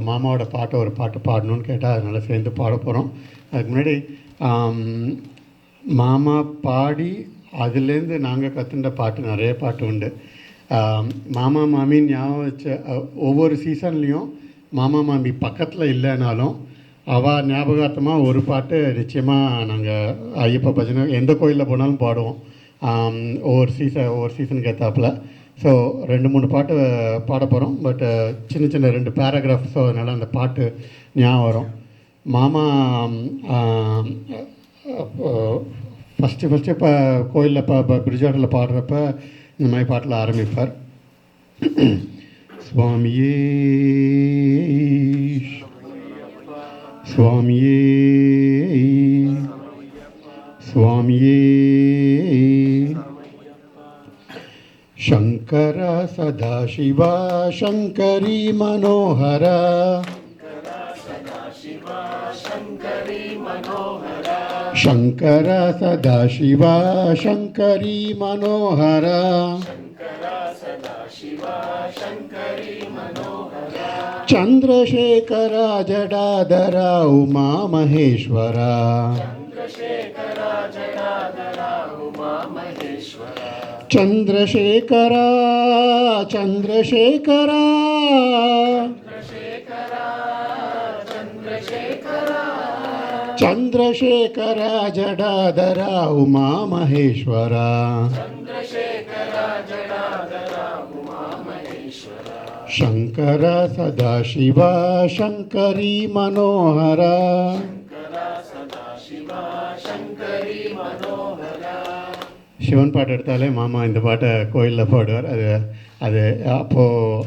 மாமாவோட ஒரு பாட்டு பாடணுன்னு கேட்டால் அதனால் சேர்ந்து பாட போகிறோம். அதுக்கு முன்னாடி மாமா பாடி அதுலேருந்து நாங்கள் கற்றுண்ட பாட்டு நிறைய பாட்டு உண்டு. மாமா மாமின்னு ஞாபகம் வச்ச ஒவ்வொரு சீசன்லேயும் மாமா மாமி பக்கத்தில் இல்லைனாலும் அவள் ஞாபகார்த்தமாக ஒரு பாட்டு நிச்சயமாக நாங்கள் ஐயப்ப பஜனை எந்த கோயிலில் போனாலும் பாடுவோம். ஒவ்வொரு சீசனுக்கு ஏற்றாப்பில். ஸோ 2-3 பாட்டு பாட போகிறோம். பட் சின்ன 2 பேராகிராஃப். ஸோ அதனால் அந்த பாட்டு ஞாபகம் வரும். மாமா ஃபஸ்ட்டு இப்போ கோயிலில் பிரிட்ஜாட்டில் பாடுறப்ப இந்த மாதிரி பாட்டில் ஆரம்பிப்பார். சுவாமியே சுவாமியே சுவாமியே शंकर सदाशिवा शंकरी मनोहरा शंकर सदाशिवा शंकरी मनोहरा चंद्रशेखरा जडाधरा उमा महेश्वरा चंद्रशेखरा चंद्रशेखरा चंद्रशेखरा जडाधरा उमा महेश्वरा शंकर सदाशिवा शंकरी मनोहरा சிவன் பாட்டு எடுத்தாலே மாமா இந்த பாட்டை கோயிலில் பாடுவார். அது அப்போது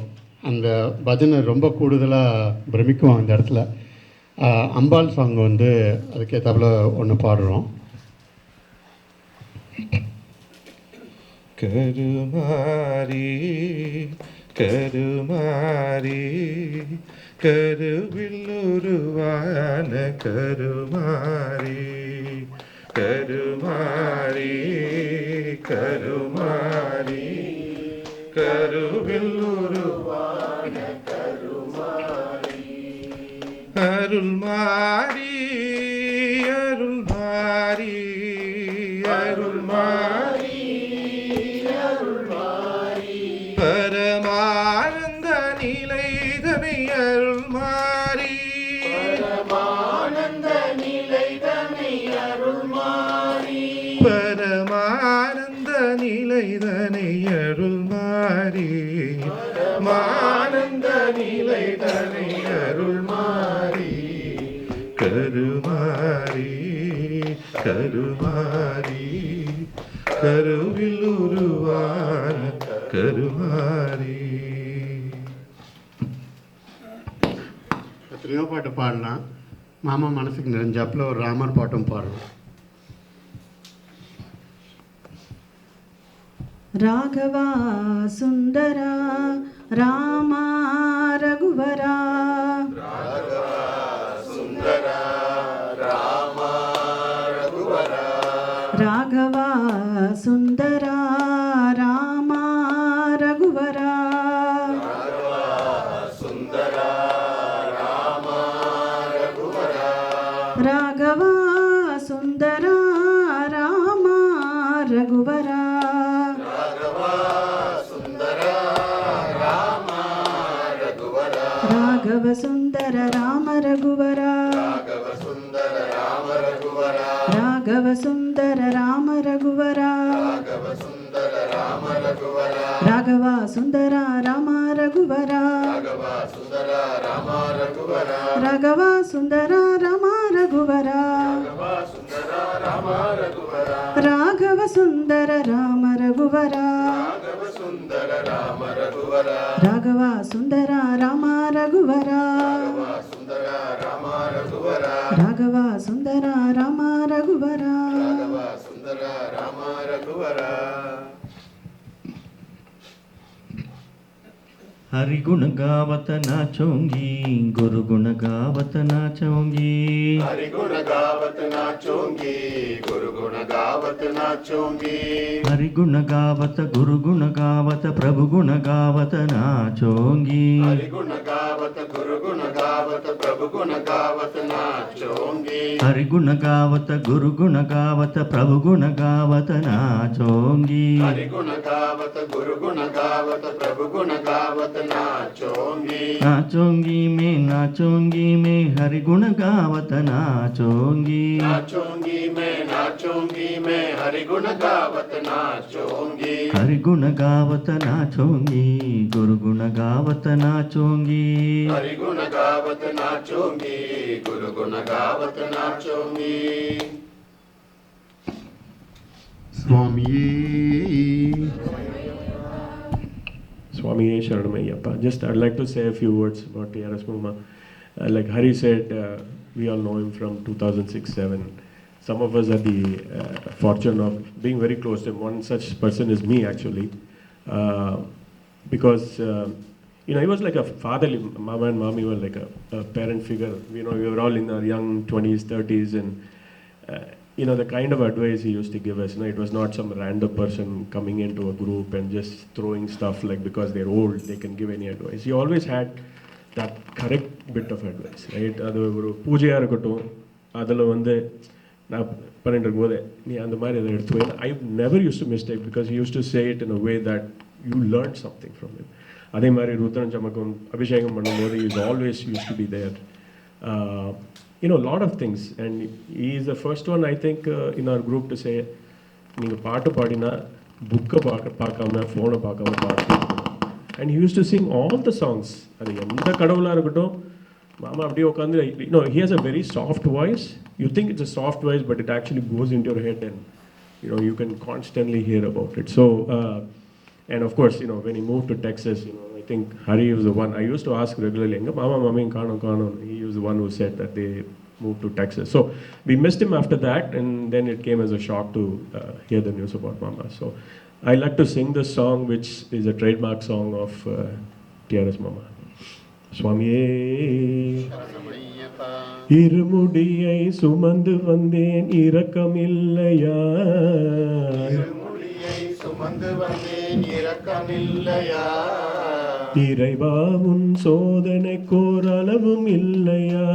அந்த பஜனை ரொம்ப கூடுதலாக பிரமிக்கும் அந்த இடத்துல. அம்பாள் சாங் அதுக்கேற்றாப்புல ஒன்று பாடுறோம். கருமாரி கருமாரி கருவில்லுருவான கருமாரி கருமாரி கருமாரி கருவில்லுருவான கருமாரி அருள்மாரி அருள்மாரி அருள்மாரி அருள்மாரி பரமானந்த நிலைதனை அருள்மாரி பரமானந்த நிலைதனை அருள் மாறி பரமானந்த நிலைதனை அருள் மாறி கருமாறி கருமாறி கருவில் உருவான கருமாறி. எத்தனையோ பாட்டு பாடலாம். மாமா மனசுக்கு நிறைஞ்சாப்புல ஒரு ராமர் பாட்டும் பாடலாம். ராகவா சுந்தரா ராமா ரகுவரா சுந்தரா ராமா ரகுவரா ராகவா சுந்தரா ராமா ரகுவரா சுந்தரா ராமா ரகுவரா ராகவா சுந்தரா ராமா ரகுவரா ராகவ சுந்தர ராம ரகுவரா ராகவ சுந்தர ராம ரகுவரா ராகவா சுந்தர ராம ரகுவரா ராகவா சுந்தர ராம ரகுவரா ராகவ சுந்தர ராம ரகுவரா ராகவா சுந்தர ராம ரகுவரா ராகவா சுந்தர ராம ரகுவரா हरिगुण गावत नाचोंगी गुरु गुण गावत नाचोंगी हरिगुण गावत नाचोंगी गुरु गुण गावत नाचोंगी हरिगुण गावत गुरु गुण गावत प्रभु गुण गावत नाचोंगी हरिगुण गावत गुरु गुण गावत प्रभु गुण गावत नाचोंगी हरिगुण गावत गुरु गुण गावत प्रभु गुण गावत नाचोंगी हरिगुण गावत गुरु गुण गावत प्रभु गुण गावत नाचोंगी नाचोंगी मैं हरिगुण गावत नाचोंगी नाचोंगी मैं हरिगुण गावत नाचोंगी हरिगुण गावत नाचोंगी गुरु गुण गावत नाचोंगी हरिगुण गावत नाचोंगी गुरु गुण गावत नाचोंगी. स्वामी Swami Sharanamayyappa. Just I'd like to say a few words about T.R.S. Mumma. Like Hari said, we all know him from 2006-7. Some of us had the fortune of being very close to him. One such person is me, actually, because he was like a fatherly. Mama and mommy were like a parent figure. We were all in our young 20s, 30s, and the kind of advice he used to give us, it was not some random person coming into a group and just throwing stuff like because they're old, they can give any advice. He always had that correct bit of advice, right? அது ஒரு பூஜையாக இருக்கட்டும், அதில் நான் பண்ணிட்டு இருக்கும்போது நீ அந்த மாதிரி அதை எடுத்து I never used to mistake because he used to say it in a way that you learned something from him. அதே மாதிரி ருத்ரன் சமக்கம் அபிஷேகம் பண்ணும்போது he always used to be there. A lot of things, and he is the first one I think in our group to say நீங்க பாட்டு பாடினா புக்கை பார்க்காம ஃபோனை பார்க்காம பாட்டு. And he used to sing all the songs. அது எந்த கடவுளாக இருக்கட்டும், மாமா அப்படியே உட்காந்து he has a very soft voice. You think it's a soft voice, but it actually goes into your head and you can constantly hear about it. So and of course when he moved to Texas, I think Hari was the one I used to ask regularly, enga mama mami kaano. He was the one who said that they moved to Texas. So we missed him after that, and then it came as a shock to hear the news about mama. So I like to sing this song, which is a trademark song of T.R.S. Mama. Swamiye இருமுடியை சுமந்து வந்தேன் இரக்கமில்லையா, சுமந்து வந்தேன் இரக்கமில்லையா, இறைவா உன் சோதனைக்கோர் அளவும் இல்லையா,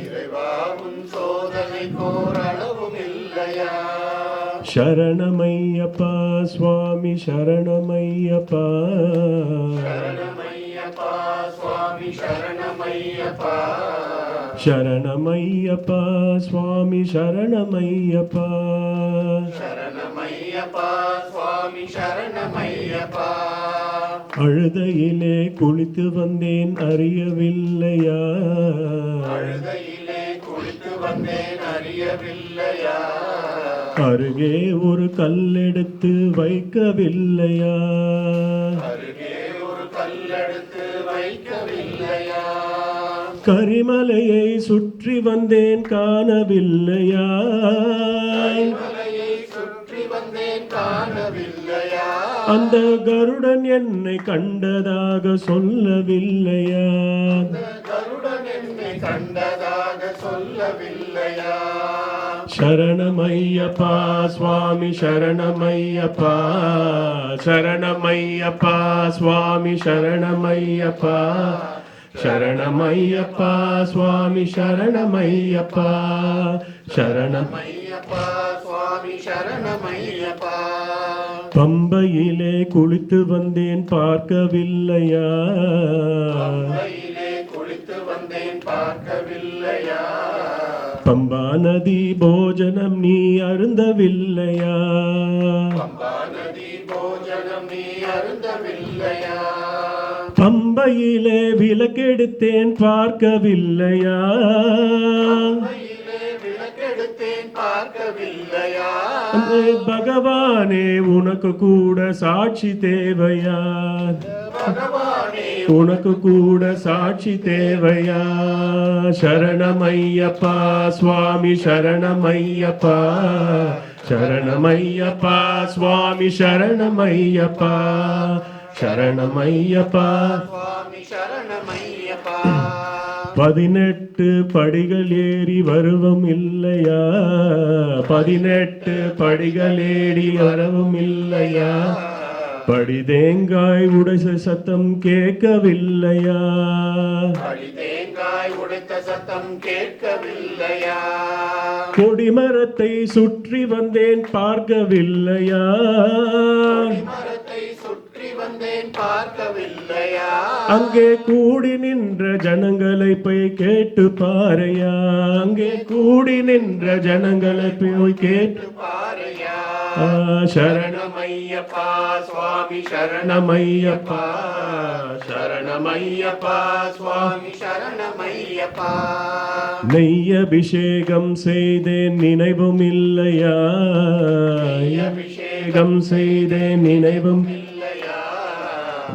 இறைவா உன் சோதனைக்கோர் அளவும் இல்லையா, சரணமையப்பா சுவாமி சரணமையப்பா, சரணமையப்பா சுவாமி சரணமையப்பா, சரணமையப்பா சுவாமி சரணமையப்பா. சரணமையப்பா சுவாமி சரணமையப்பா. அழுதையிலே குளித்து வந்தேன் அறியவில்லையா, அழுதையிலே குளித்து வந்தேன் அறியவில்லையா, அருகே ஒரு கல்லெடுத்து வைக்கவில்லையா, அருகே ஒரு கல்லெடுத்து வைக்கவில்லையா, கரிமலையை சுற்றி வந்தேன் காணவில்லையா, கரிமலையை சுற்றி வந்தேன் காணவில்லையா, அந்த கருடன் என்னை கண்டதாக சொல்லவில்லையா, கருடன் என்னை கண்டதாக சொல்லவில்லையா. சரணமையப்பா சுவாமி சரணமையப்பா, சரணமையப்பா சுவாமி சரணமையப்பா, சரணமையப்பா சுவாமி சரணமையப்பா, சரணமையப்பா சுவாமி சரணமையப்பா. பம்பையிலே குளித்து வந்தேன் பார்க்கவில்லையா, பம்பையிலே குளித்து வந்தேன் பார்க்கவில்லையா, பம்பா நதி போஜனம் நீ அருந்தவில்லையா, பம்பா நதி போஜனம் நீ அருந்தவில்லையா, பம்பையிலே விளக்கெடுத்தேன் பார்க்கவில்லையா, பம்பையிலே விளக்கெடுத்தேன் பார்க்கவில்லையா, அந்த பகவானே உனக்கு கூட சாட்சி தேவையா, பகவானே உனக்கு கூட சாட்சி தேவையா. சரணமையப்பா சுவாமி சரணமையப்பா, சரணமையப்பா சுவாமி சரணமையப்பா, சரணமையப்பா சுவாமி சரணமையப்பா. 18 படிகள் ஏறி வருவம் இல்லையா, 18 படிகள் ஏறி வரவும் இல்லையா, படி தேங்காய் உடைச சத்தம் கேட்கவில்லையா, படி தேங்காய் உடைத்த சத்தம் கேட்கவில்லையா, கொடிமரத்தை சுற்றி வந்தேன் பார்க்கவில்லையா, மரத்தை சுற்றி வந்தேன் பார்க்கவில்லையா, அங்கே கூடி நின்ற ஜனங்களை போய் கேட்டு பாரையா, அங்கே கூடி நின்ற ஜனங்களை போய் கேட்டு பாரையா. சரணமையப்பா சுவாமி சரணமையப்பா, சரணமையப்பா சுவாமி சரணமையப்பா. நெய் அபிஷேகம் செய்தேன் நினைவும் இல்லையா, அபிஷேகம் செய்தேன் நினைவும் இல்லையா,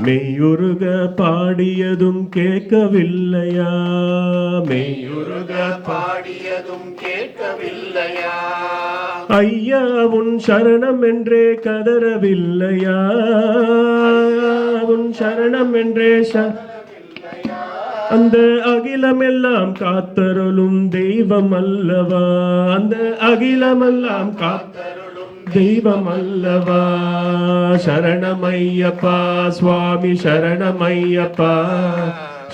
மெய்யுருக பாடியதும் கேட்கவில்லையா, மெய்யுருக பாடியதும் கேட்கவில்லையா, ஐயா உன் சரணம் என்றே கதறவில்லையா, உன் சரணம் என்றே அந்த அகிலமெல்லாம் காத்தருளும் தெய்வம் அல்லவா, அந்த அகிலமெல்லாம் காத்தருளும் தெய்வம் அல்லவா. சரணமையப்பா சுவாமி சரணமையப்பா,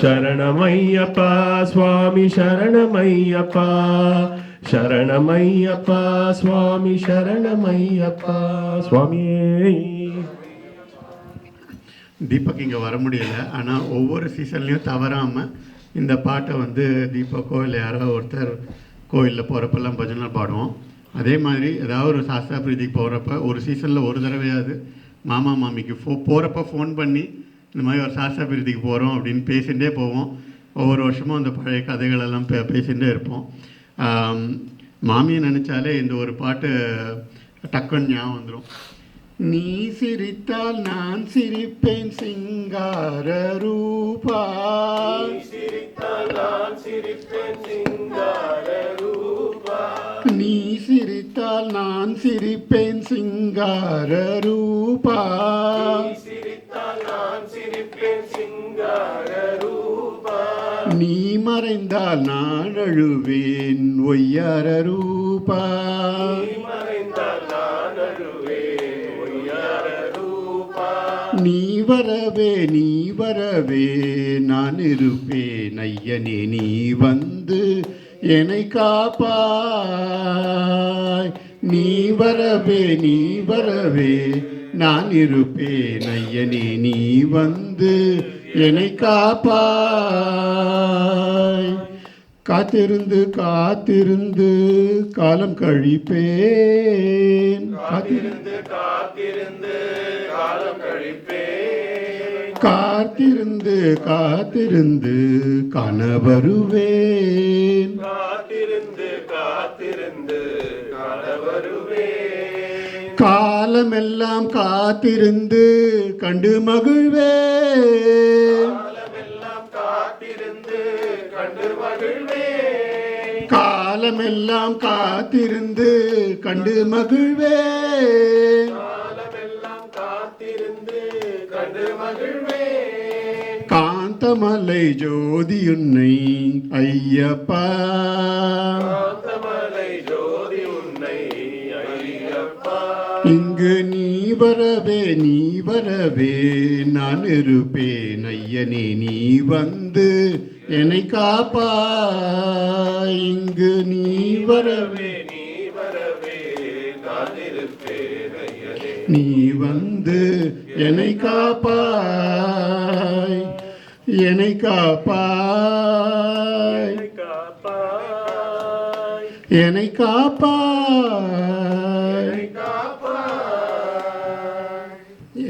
சரணமையப்பா சுவாமி சரணமையப்பா, சரணமையப்பா சுவாமி சரணமையப்பா. சுவாமியே. தீபக் இங்கே வர முடியல, ஆனால் ஒவ்வொரு சீசன்லேயும் தவறாமல் இந்த பாட்டை வந்து தீபக்கோ இல்லை யாரோ ஒருத்தர் கோயிலில் போகிறப்பெல்லாம் பஜனை பாடுவோம். அதே மாதிரி ஏதாவது ஒரு சாஸ்திரா பிரீதிக்கு போகிறப்ப ஒரு சீசனில் ஒரு தடவையாவது மாமா மாமிக்கு போகிறப்ப ஃபோன் பண்ணி இந்த மாதிரி ஒரு சாஸ்திரா பிரீதிக்கு போகிறோம் அப்படின்னு பேசிகிட்டே போவோம். ஒவ்வொரு வருஷமும் அந்த பழைய கதைகளெல்லாம் பேசிகிட்டே இருப்போம். மாமியை நினச்சாலே இந்த ஒரு பாட்டு டக்குன்னு ஞாபகம் வந்துடும். நீ சிரித்தால் நான் சிரிப்பேன் சிங்கார ரூபா, சிரித்தால் நான் சிரிப்பேன் சிங்கார ரூபா, நீ சிரித்தால் நான் சிரிப்பேன் சிங்கார ரூபா, சிரித்தால் நான் சிரிப்பேன் சிங்கார ரூபா, நீ மறைந்தால் நான் அழுவேன் ஒய்யார ரூபா, மறைந்தால் நான் அழுவேன் ஒய்யார ரூபா, நீ வரவே நான் இருப்பேன் ஐயனே, நீ வந்து என்னை காப்பாய், நீ வரவே நான் இருப்பேன் ஐயனே, நீ வந்து என்னை காப்பாய். காத்திருந்து காத்திருந்து காலம் கழிப்பேன். காத்திருந்து காத்திருந்து காலம் கழிப்பேன். காத்திருந்து காத்திருந்து காண வருவேன். காத்திருந்து காத்திருந்து காண வருவேன். காலமெல்லாம் காத்திருந்து கண்டு மகிழ்வேன். காலமெல்லாம் காத்திருந்து கண்டு மகிழ்வேன். காலமெல்லாம் காத்திருந்து கண்டு மகிழ்வேன். காலமெல்லாம் காத்திருந்து கண்டு மகிழ்வேன். காந்தமலை ஜோதியுன்னை ஐயப்பா. காந்தமலை ஜோதி உன்னை ஐயப்பா. இங்கு நீ வரவே நான் இருப்பேன். ஐயனே நீ வந்து என்னை காப்பாய். இங்கு நீ வரவே நீ வரவே நான் இருப்பேன். ஐயனே நீ வந்து என்னை காப்பாய். என்னை காப்பாய். காப்பாய். என்னை காப்பாய்.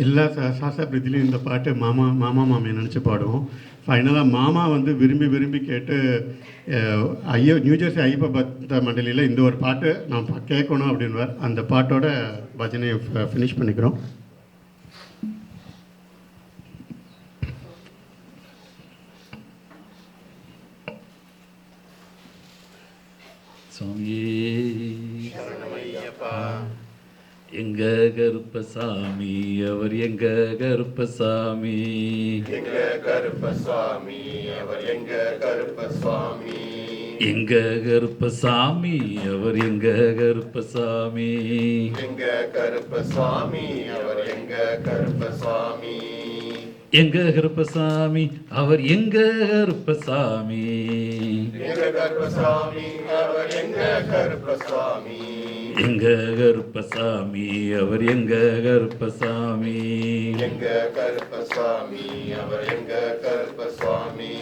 எல்லா சாஸ்திர பிரீதிலையும் இந்த பாட்டு மாமா மாமா மாமியை நினச்சி பாடுவோம். ஃபைனலாக மாமா வந்து விரும்பி விரும்பி கேட்டு நியூஜெர்சி ஐயப்ப பக்த மண்டலியில் இந்த ஒரு பாட்டு நான் கேட்கணும் அப்படின்வார். அந்த பாட்டோட பஜனையை ஃபினிஷ் பண்ணிக்கிறோம். எங்க கருப்பசாமி அவர் எங்க கருப்பசாமி. எங்க கருப்பசாமி அவர் எங்க கருப்பசாமி. எங்க கருப்பசாமி அவர் எங்க கருப்பசாமி. எங்க கருப்பசாமி அவர் எங்க கருப்பசாமி. எங்க கருப்பசாமி அவர் எங்க கருப்பசாமி. எங்க கருப்பசாமி அவர் எங்க கருப்பசாமி. எங்க கருப்பசாமி அவர் எங்க கருப்பசாமி. எங்க கருப்பசாமி அவர் எங்க கருப்பசாமி.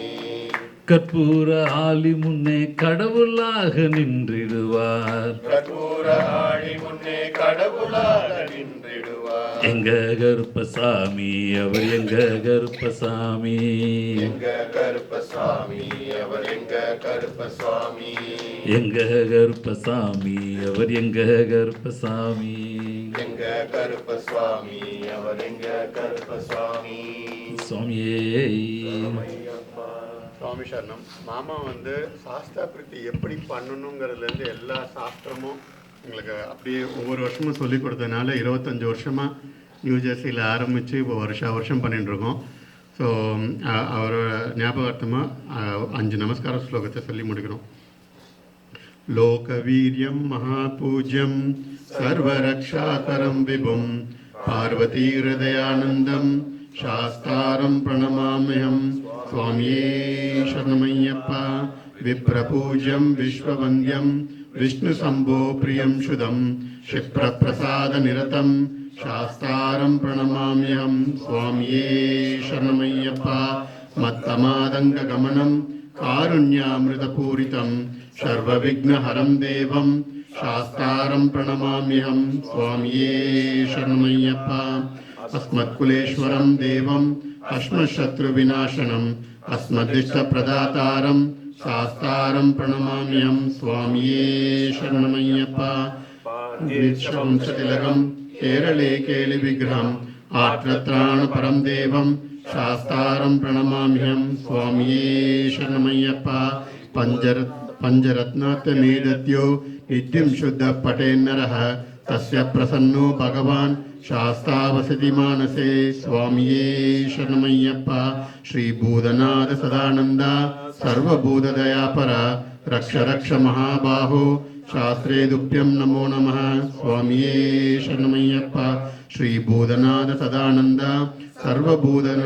கற்பூர ஆளி முன்னே கடவுளாக நின்றிடுவார். கற்பூர ஆழி முன்னே கடவுளாக நின்றிடுவார். எங்க கருப்பசாமி அவர் எங்க கருப்பசாமி. எங்க கருப்பசாமி அவர் எங்க கருப்பசாமி. எங்க கருப்பசாமி அவர் எங்க கருப்பசாமி. எங்க கருப்பசாமி அவர் எங்க கருப்பசாமி. சுவாமியே சுவாமி சரணம். மாமா வந்து சாஸ்திர பிரீத்தி எப்படி பண்ணணுங்கிறதுலேருந்து எல்லா சாஸ்திரமும் எங்களுக்கு அப்படியே ஒவ்வொரு வருஷமும் சொல்லி கொடுத்ததுனால 25 வருஷமாக நியூஜெர்சியில் ஆரம்பித்து இப்போ வருஷம் பண்ணிட்டுருக்கோம். ஸோ அவரோட ஞாபகார்த்தமாக 5 நமஸ்கார ஸ்லோகத்தை சொல்லி முடிக்கிறோம். லோகவீரியம் மகாபூஜ்யம் சர்வரக்ஷாகரம் விபும் பார்வதி ஹிருதயானந்தம் சாஸ்தாரம் பிரணமாம்யஹம். சுவாமியே சரணமய்யப்பா. விப்ரபூஜ்யம் விஸ்வவந்தியம் விஷ்ணு சம்போ பிரியம் சுதம் க்ஷிப்ரபிரசாத நிரதம் சாஸ்தாரம் பிரணமாம்யஹம். சுவாமியே சரணமய்யப்பா. மத்தமாதங்க கமனம் காருண்யாமிருதபூரிதம் சர்வவிக்னஹரம் தேவம் சாஸ்தாரம் பிரணமாம்யஹம். சுவாமியே சரணமய்யப்பா. अस्मत्कुलेश्वरं देवम् अस्मत्शत्रुविनाशनम् अस्मदिष्टप्रदातारं शास्तारं प्रणमाम्यहं. स्वामिये शरणमय्यप्पा. विश्वंसतिलकं केरले केलिविग्रहम् आर्द्रत्राणपरं देवं शास्तारं प्रणमाम्यहं. स्वामिये शरणमय्यप्पा. पञ्चरत्नात्ममेदत्यो नित्यं शुद्धः पठेन्नरः तस्य प्रसन्नो भगवान् शास्तावसति मानसे. स्वामिये शरणमय्यप्पा. श्री भूतनाथ सदानंद सर्वभूतदयापरा रक्ष रक्ष महाबाहो शास्त्रे दुभ्यं नमो नमः. स्वामिये शरणमय्यप्पा. श्री भूतनाथ सदानंद सर्वभूतन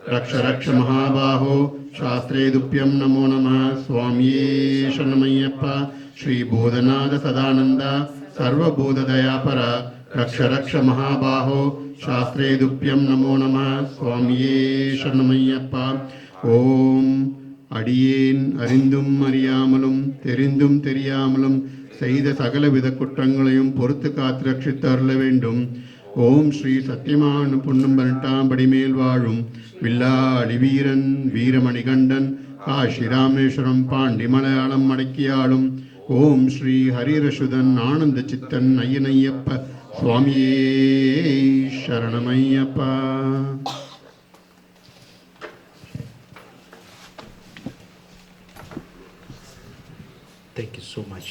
रक्ष रक्ष महाबाहो शास्त्रे दुभ्यं नमो नमः. स्वामिये शरणमय्यप्पा. श्री भूतनाथ सदानंद सर्वभूतदयापरा रक्ष रक्ष महाबाहो शास्त्रे दुभ्यं नमो नमः. स्वामिये शरणमय्यप्पा. ओम அடியேன் அறிந்தும் அறியாமலும் தெரிந்தும் தெரியாமலும் செய்த சகலவித குற்றங்களையும் பொறுத்து காத்து ரட்சித்து அருள வேண்டும். ஓம் ஸ்ரீ சத்தியமான பொன்னும் 18ஆம் படி மேல் வாழும் வில்லாளி வீரன் வீரமணிகண்டன் காஷி ராமேஸ்வரம் பாண்டி மலையாளம் மடக்கியாளும் ஓம் ஸ்ரீ ஹரிரசுதன் ஆனந்த சித்தன் ஐயனையப்ப சுவாமியே சரணமையப்பா. Thank you so much.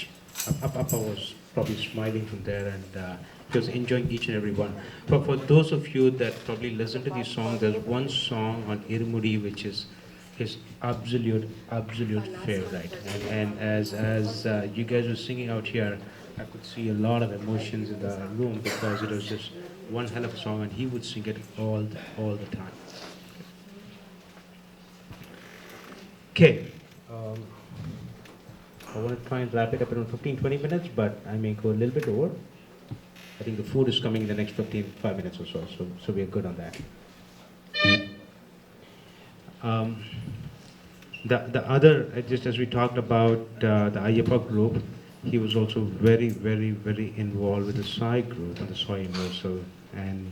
Appa was probably smiling from there, and he was enjoying each and every one. But for those of you that probably listen to these songs, there's one song on Irumudi which is his absolute favorite. And as you guys were singing out here, I could see a lot of emotions in the room because it was just one hell of a song, and he would sing it all the time. Okay. I want to try and wrap it up in 15-20 minutes, but I may go a little bit over. I think the food is coming in the next 5 minutes or so we are good on that. The other, just as we talked about the Ayyappa group, he was also very involved with the Sai group and the Sai Universal, and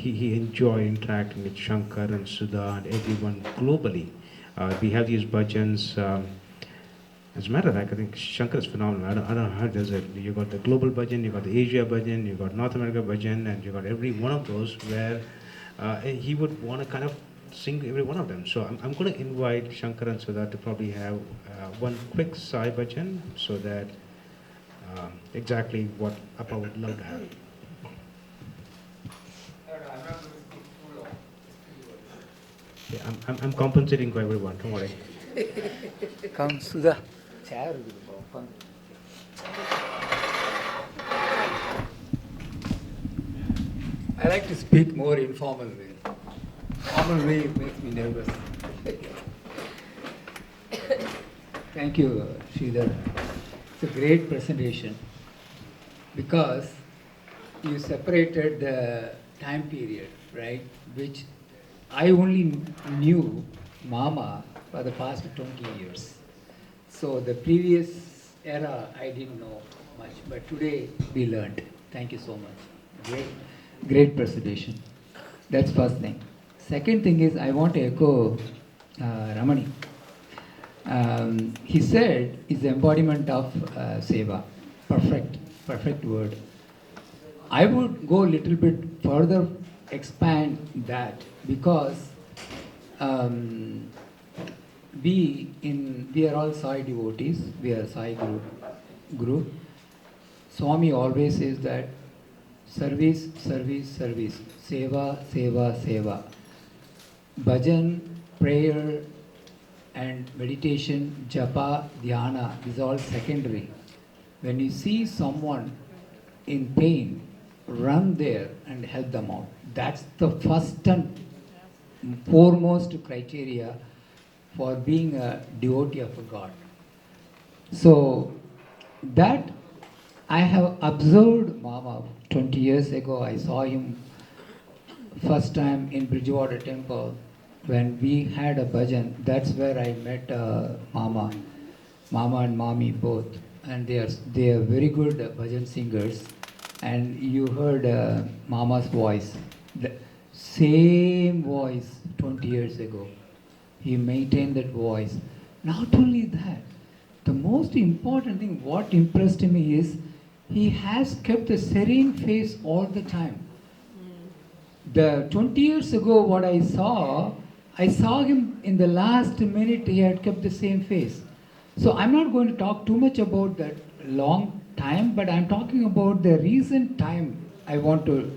he enjoyed interacting with Shankar and Sudha and everyone globally. We have these bhajans. As a matter of fact, I think Shankar is phenomenal. I don't know how he does it. You got the global bhajan, you got the Asia bhajan, you got North America bhajan, and you got every one of those where he would want to kind of sing every one of them. So I'm going to invite Shankar and Sudha to probably have one quick Sai bhajan, so that exactly what Appa would love to have. Yeah, I'm compensating for everyone. Don't worry. Come, Sudha. I like to speak more informal way. Formal way makes me nervous. Thank you, Sridhar. It's a great presentation because you separated the time period, right? Which I only knew Mama for the past 20 years. So the previous era I didn't know much, but today we learned. Thank you so much. Great presentation. That's first thing. Second thing is I want to echo Ramani. He said is the embodiment of seva. Perfect word. I would go a little bit further, expand that, because we are all Sai devotees, we are Sai group. Swami always says that service, seva. Bhajan, prayer and meditation, japa, dhyana, is all secondary. When you see someone in pain, run there and help them out. That's the first and foremost criteria for being a devotee of God. So that I have observed Mama 20 years ago. I saw him first time in Bridgewater Temple when we had a bhajan. That's where I met Mama and Mami both, and they are very good bhajan singers. And you heard Mama's voice, the same voice 20 years ago. He maintained that voice. Not only that, the most important thing, what impressed me is he has kept a serene face all the time. The 20 years ago, what I saw him in the last minute, he had kept the same face. So I'm not going to talk too much about that long time, but I'm talking about the recent time. I want to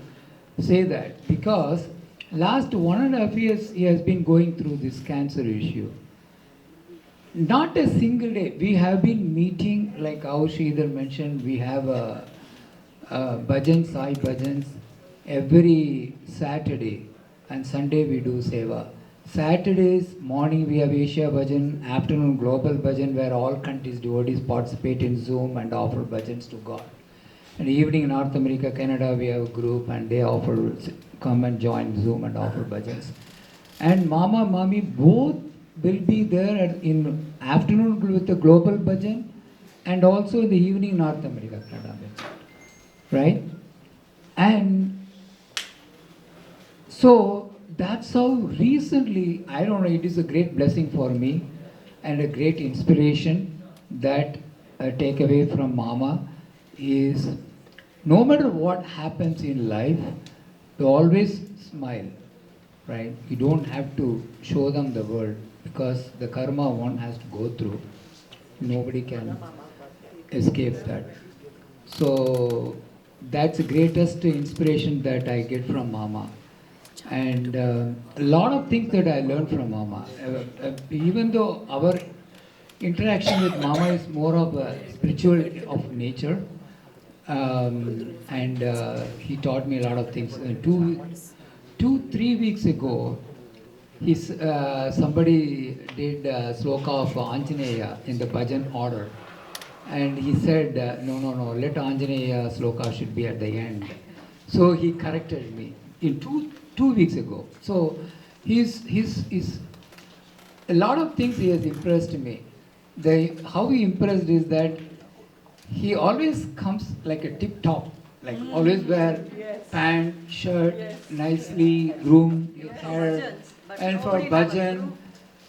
say that because last 1.5 years he has been going through this cancer issue. Not a single day. We have been meeting, like how Sridhar mentioned, we have bhajans, Sai bhajans, every Saturday, and Sunday we do seva. Saturdays morning we have Asia bhajan, afternoon global bhajan, where all countries devotees participate in Zoom and offer bhajans to God. And evening in North America, Canada, we have a group and they come and join Zoom and offer bhajans. And Mama, Mami, both will be there in afternoon with the global bhajan and also in the evening North America Kannada bhajan, right? And so that's how recently, I don't know, it is a great blessing for me and a great inspiration that I take away from Mama is no matter what happens in life, to always smile, right? You don't have to show them the world because the karma one has to go through. Nobody can escape that. So that's the greatest inspiration that I get from Mama. And a lot of things that I learned from Mama. Even though our interaction with Mama is more of a spiritual of nature, and he taught me a lot of things. 3 weeks ago, somebody did sloka of Anjaneya in the bhajan order. And he said, no, let Anjaneya sloka should be at the end. So he corrected me in two weeks ago. So he's a lot of things he has impressed me. How he impressed is that he always comes like a tip top, like always wear pant, shirt, nicely groomed hair, and for bhajan.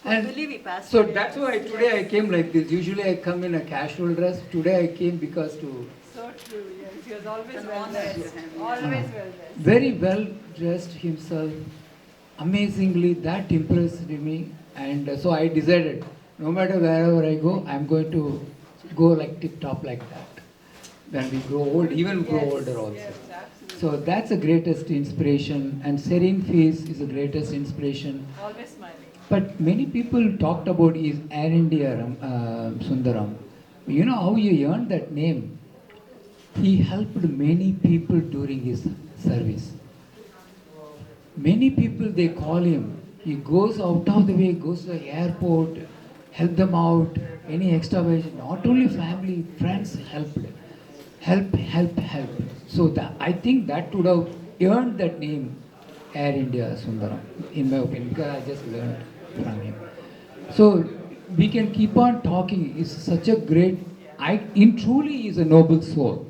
And so that's why today I came like this. Usually I come in a casual dress. Today I came because to. So true, yes. He was always well dressed. Always well dressed. Very well dressed himself. Amazingly, that impressed me. And so I decided, no matter wherever I go, I'm going to go like tip top like that. When we grow old, even grow older also. Yes, so that's the greatest inspiration. And serene face is the greatest inspiration. Always smiling. But many people talked about his Air India Sundaram. You know how he earned that name? He helped many people during his service. Many people, they call him. He goes out of the way, goes to the airport, help them out, any extra wage. Not only family, friends helped. Help. So I think that would have earned that name, Air India Sundaram, in my opinion, because I just learned from him. So we can keep on talking. It's such a great, truly is a noble soul.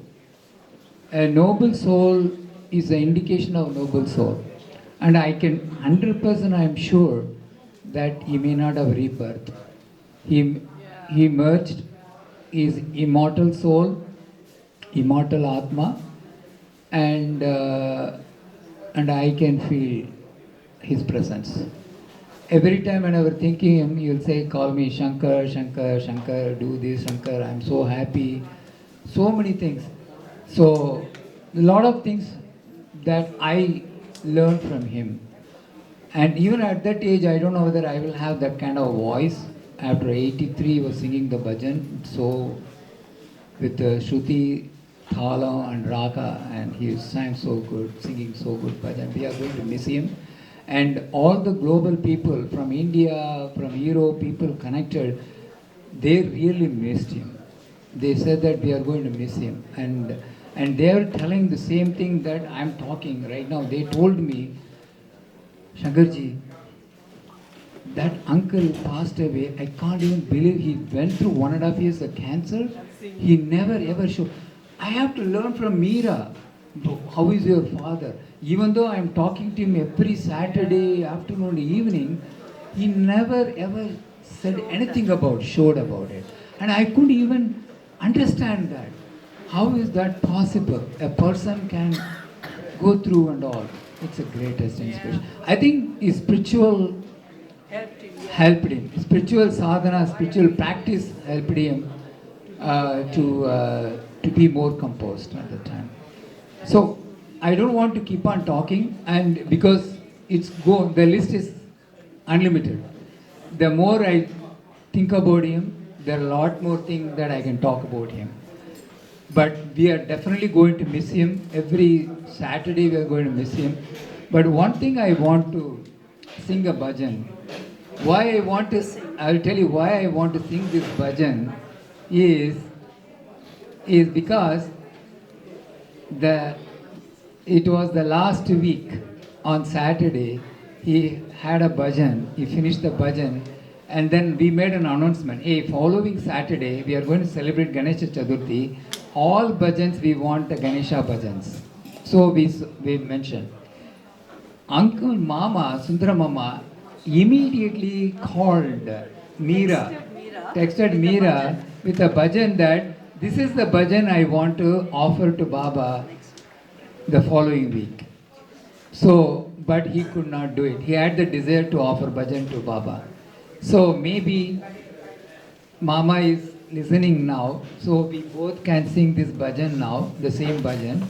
A noble soul is an indication of noble soul. And I can 100% I am sure that he may not have rebirth. He merged his immortal soul, immortal Atma, and I can feel his presence. Every time when I was thinking him, he'll say, call me Shankar, Shankar, Shankar, do this, Shankar, I'm so happy. So many things. So, a lot of things that I learned from him. And even at that age, I don't know whether I will have that kind of voice. After 83, he was singing the bhajan, so with Shruti, Thala and Raga, and he sang so good, singing so good bhajan. We are going to miss him. And all the global people from India, from Europe, people connected, they really missed him. They said that we are going to miss him. And they are telling the same thing that I'm talking right now. They told me, Shankarji, that uncle passed away. I can't even believe he went through 1.5 years of cancer. He never ever showed. I have to learn from Meera. How is your father? Even though I'm talking to him every Saturday afternoon, evening, he never ever said anything showed about it. And I couldn't even understand that. How is that possible? A person can go through and all. It's the greatest inspiration. I think his spiritual helped him. Spiritual sadhana, spiritual practice helped him to be more composed at the time. So I don't want to keep on talking, and because the list is unlimited. The more I think about him, there are a lot more things that I can talk about him. But we are definitely going to miss him. Every Saturday we are going to miss him. But one thing I want to sing a bhajan. I will tell you why I want to sing this bhajan is because it was the last week on Saturday. He had a bhajan. He finished the bhajan, and then we made an announcement. Hey, following Saturday, we are going to celebrate Ganesha Chaturthi. All bhajans, we want the Ganesha bhajans. So we mentioned. Uncle Mama, Sundaram Mama, immediately called texted Meera with a bhajan that this is the bhajan I want to offer to Baba the following week. So, but he could not do it. He had the desire to offer bhajan to Baba. So maybe Mama is listening now, so we both can sing this bhajan now, the same bhajan.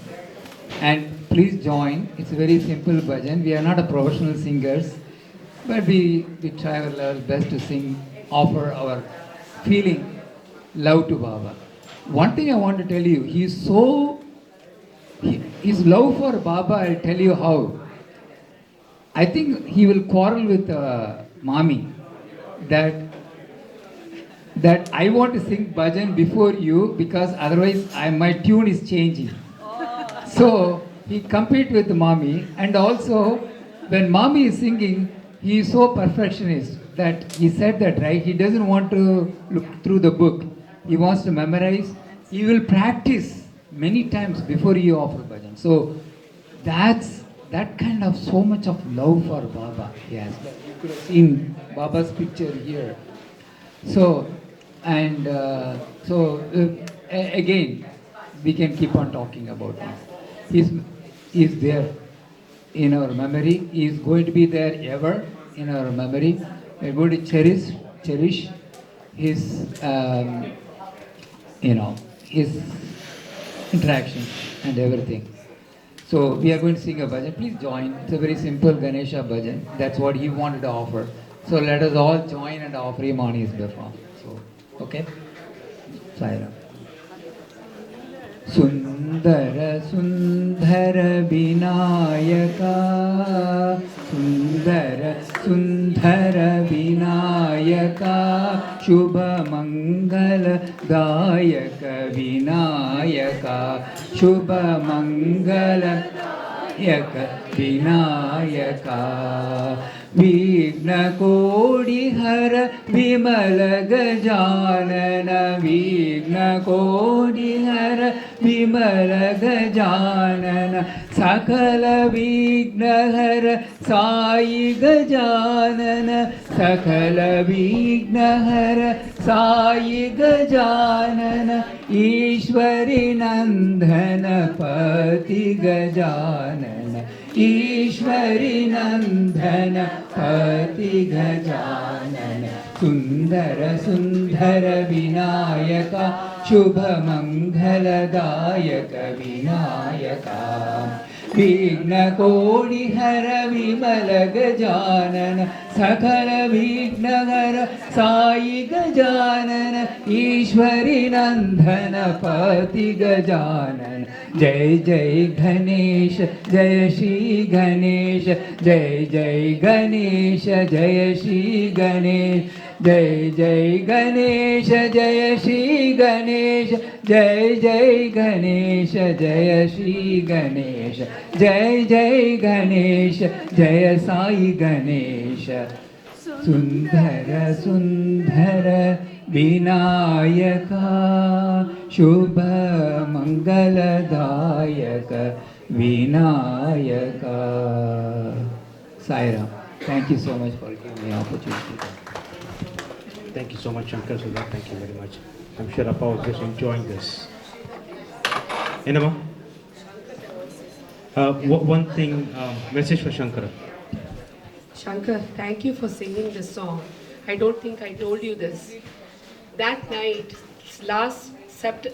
And please join. It's a very simple bhajan. We are not a professional singers, but we try our level best to sing, offer our feeling, love to Baba. One thing I want to tell you, his love for Baba, I'll tell you how. I think he will quarrel with Mami that I want to sing bhajan before you because otherwise my tune is changing. So he compete with Mami, and also when Mami is singing, he is so perfectionist that he said that, right? He doesn't want to look through the book. He wants to memorize. He will practice many times before he offer bhajan. So that's that kind of so much of love for Baba. Yes, you could have seen Baba's picture here. So and again, we can keep on talking about this. He's there in our memory. He is going to be there ever in our memory. We're going to cherish his his interactions and everything. So we are going to sing a bhajan. Please join. It's a very simple Ganesha bhajan. That's what he wanted to offer. So let us all join and offer him on his behalf. So, okay? Sai Sundara Sundara Vinayaka Sundara Sundara Vinayaka Shubha Mangala Dayaka Vinayaka Shubha Mangala Dayaka Vinayaka Vigna Kodi Hara Vimala Gajanana Vigna Kodi Hara Vimala Gajanana Sakala Vigna Hara Sai Gajanana Sakala Vigna Hara Sai Gajanana Ishwari Nandana Pati Gajanana Ishwari Nandana Pati Gajanana Sundara Sundara Vinayaka Shubha Mangala Dayaka Vinayaka Vigna Kodi Hara Vimala Gajanana Sakala Vigna Hara Sai Gajanana Ishwari Nandana Pati Gajanana Jai Jai Ganesh Jai Shri Ganesh Jai Jai Ganesh Jai Shri Ganesh Jai Jai Ganesh Jai Shri Ganesh Jai Jai Ganesh Jai Shri Ganesh Jai Jai Ganesh Jai Sai Ganesh Sundara Sundara Vinayaka Shubha Mangala Dayaka Vinayaka. Sai Ram. Thank you so much for giving me the opportunity. Thank you so much, Shankar Sudha. Thank you very much. I'm sure Appa was just enjoying this. Enama? One thing, message for Shankar. Shankar, thank you for singing this song. I don't think I told you this. That night, last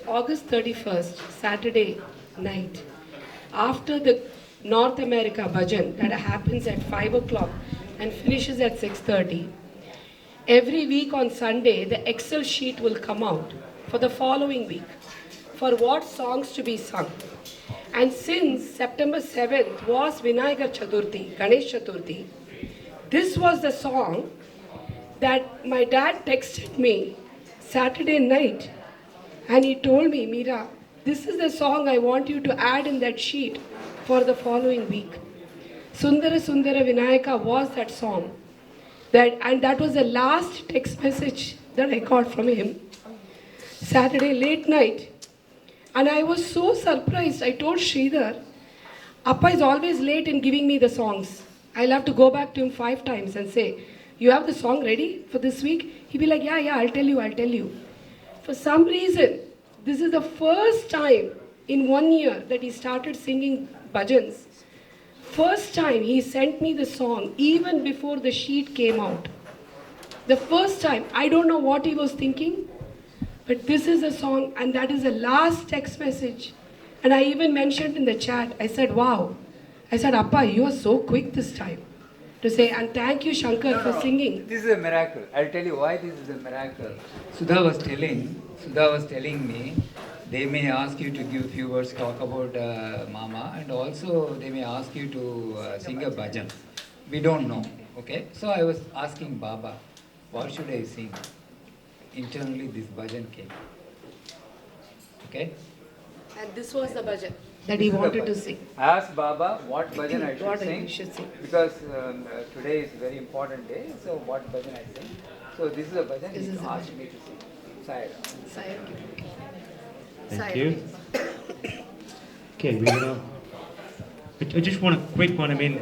August 31st, Saturday night, after the North America bhajan that happens at 5 o'clock and finishes at 6:30, every week on Sunday, the Excel sheet will come out for the following week for what songs to be sung. And since September 7th was Vinayaka Chaturthi, Ganesh Chaturthi, this was the song that my dad texted me Saturday night, and he told me, Meera, this is the song I want you to add in that sheet for the following week. Sundara Sundara Vinayaka was that song. And that was the last text message that I got from him. Saturday late night. And I was so surprised. I told Sridhar, Appa is always late in giving me the songs. I'll have to go back to him 5 times and say, you have the song ready for this week? He'll be like, yeah, I'll tell you. For some reason, this is the first time in 1 year that he started singing bhajans. First time he sent me the song even before the sheet came out. The first time, I don't know what he was thinking, but this is a song and that is the last text message. And I even mentioned in the chat, I said, wow. I said, Appa, you are so quick this time to say, and thank you, Shankar, for singing. This is a miracle. I'll tell you why this is a miracle. Sudha was telling me, they may ask you to give few words, talk about Mama, and also they may ask you to sing a bhajan. We don't know, okay? So I was asking Baba, what should I sing? Internally this bhajan came, okay? And this was the bhajan that he wanted to sing. I asked Baba what bhajan I should sing, because today is a very important day, so what bhajan I sing. So this is a bhajan he asked me to sing. Sayadaw. Thank you. Okay, we're gonna. I just want a quick one. I mean,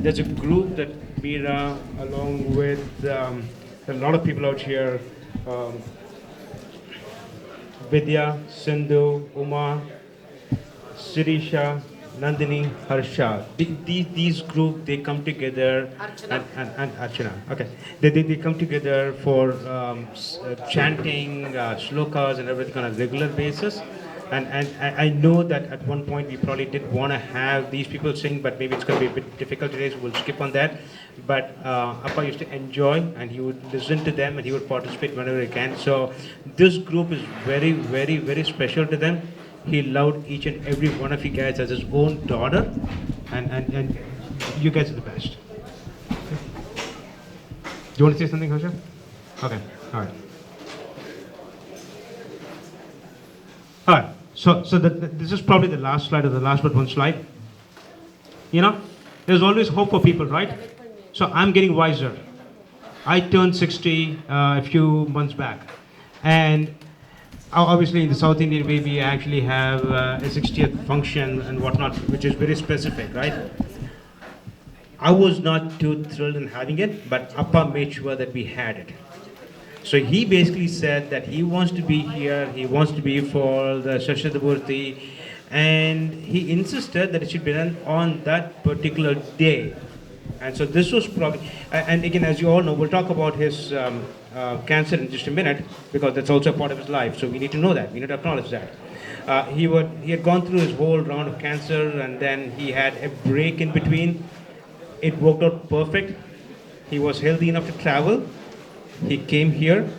there's a group that Meera, along with a lot of people out here, Vidya, Sindhu, Uma, Sirisha, Nandini, Harsha. These group, they come together. Archana. And Archana. Okay. They come together for chanting shlokas and everything on a regular basis. And I know that at one point we probably did want to have these people sing, but maybe it's going to be a bit difficult today, so we'll skip on that. But Appa used to enjoy, and he would listen to them, and he would participate whenever he can. So this group is very, very, very special to them. He loved each and every one of you guys as his own daughter, and you guys are the best. Do you want to say something, Harsha? Okay, all right. All right, so this is probably the last slide, or the last but one slide. You know, there's always hope for people, right? So I'm getting wiser. I turned 60 a few months back, and obviously in the South Indian way we actually have a 60th function and whatnot, which is very specific, right? I was not too thrilled in having it, but Appa made sure that we had it. So he basically said that he wants to be here, he wants to be for the Shashadamurti, and he insisted that it should be done on that particular day. And so this was probably, and again, as you all know, we'll talk about his cancer in just a minute, because that's also a part of his life. So we need to know that, we need to acknowledge that. He had gone through his whole round of cancer, and then he had a break in between. It worked out perfect. He was healthy enough to travel. He came here,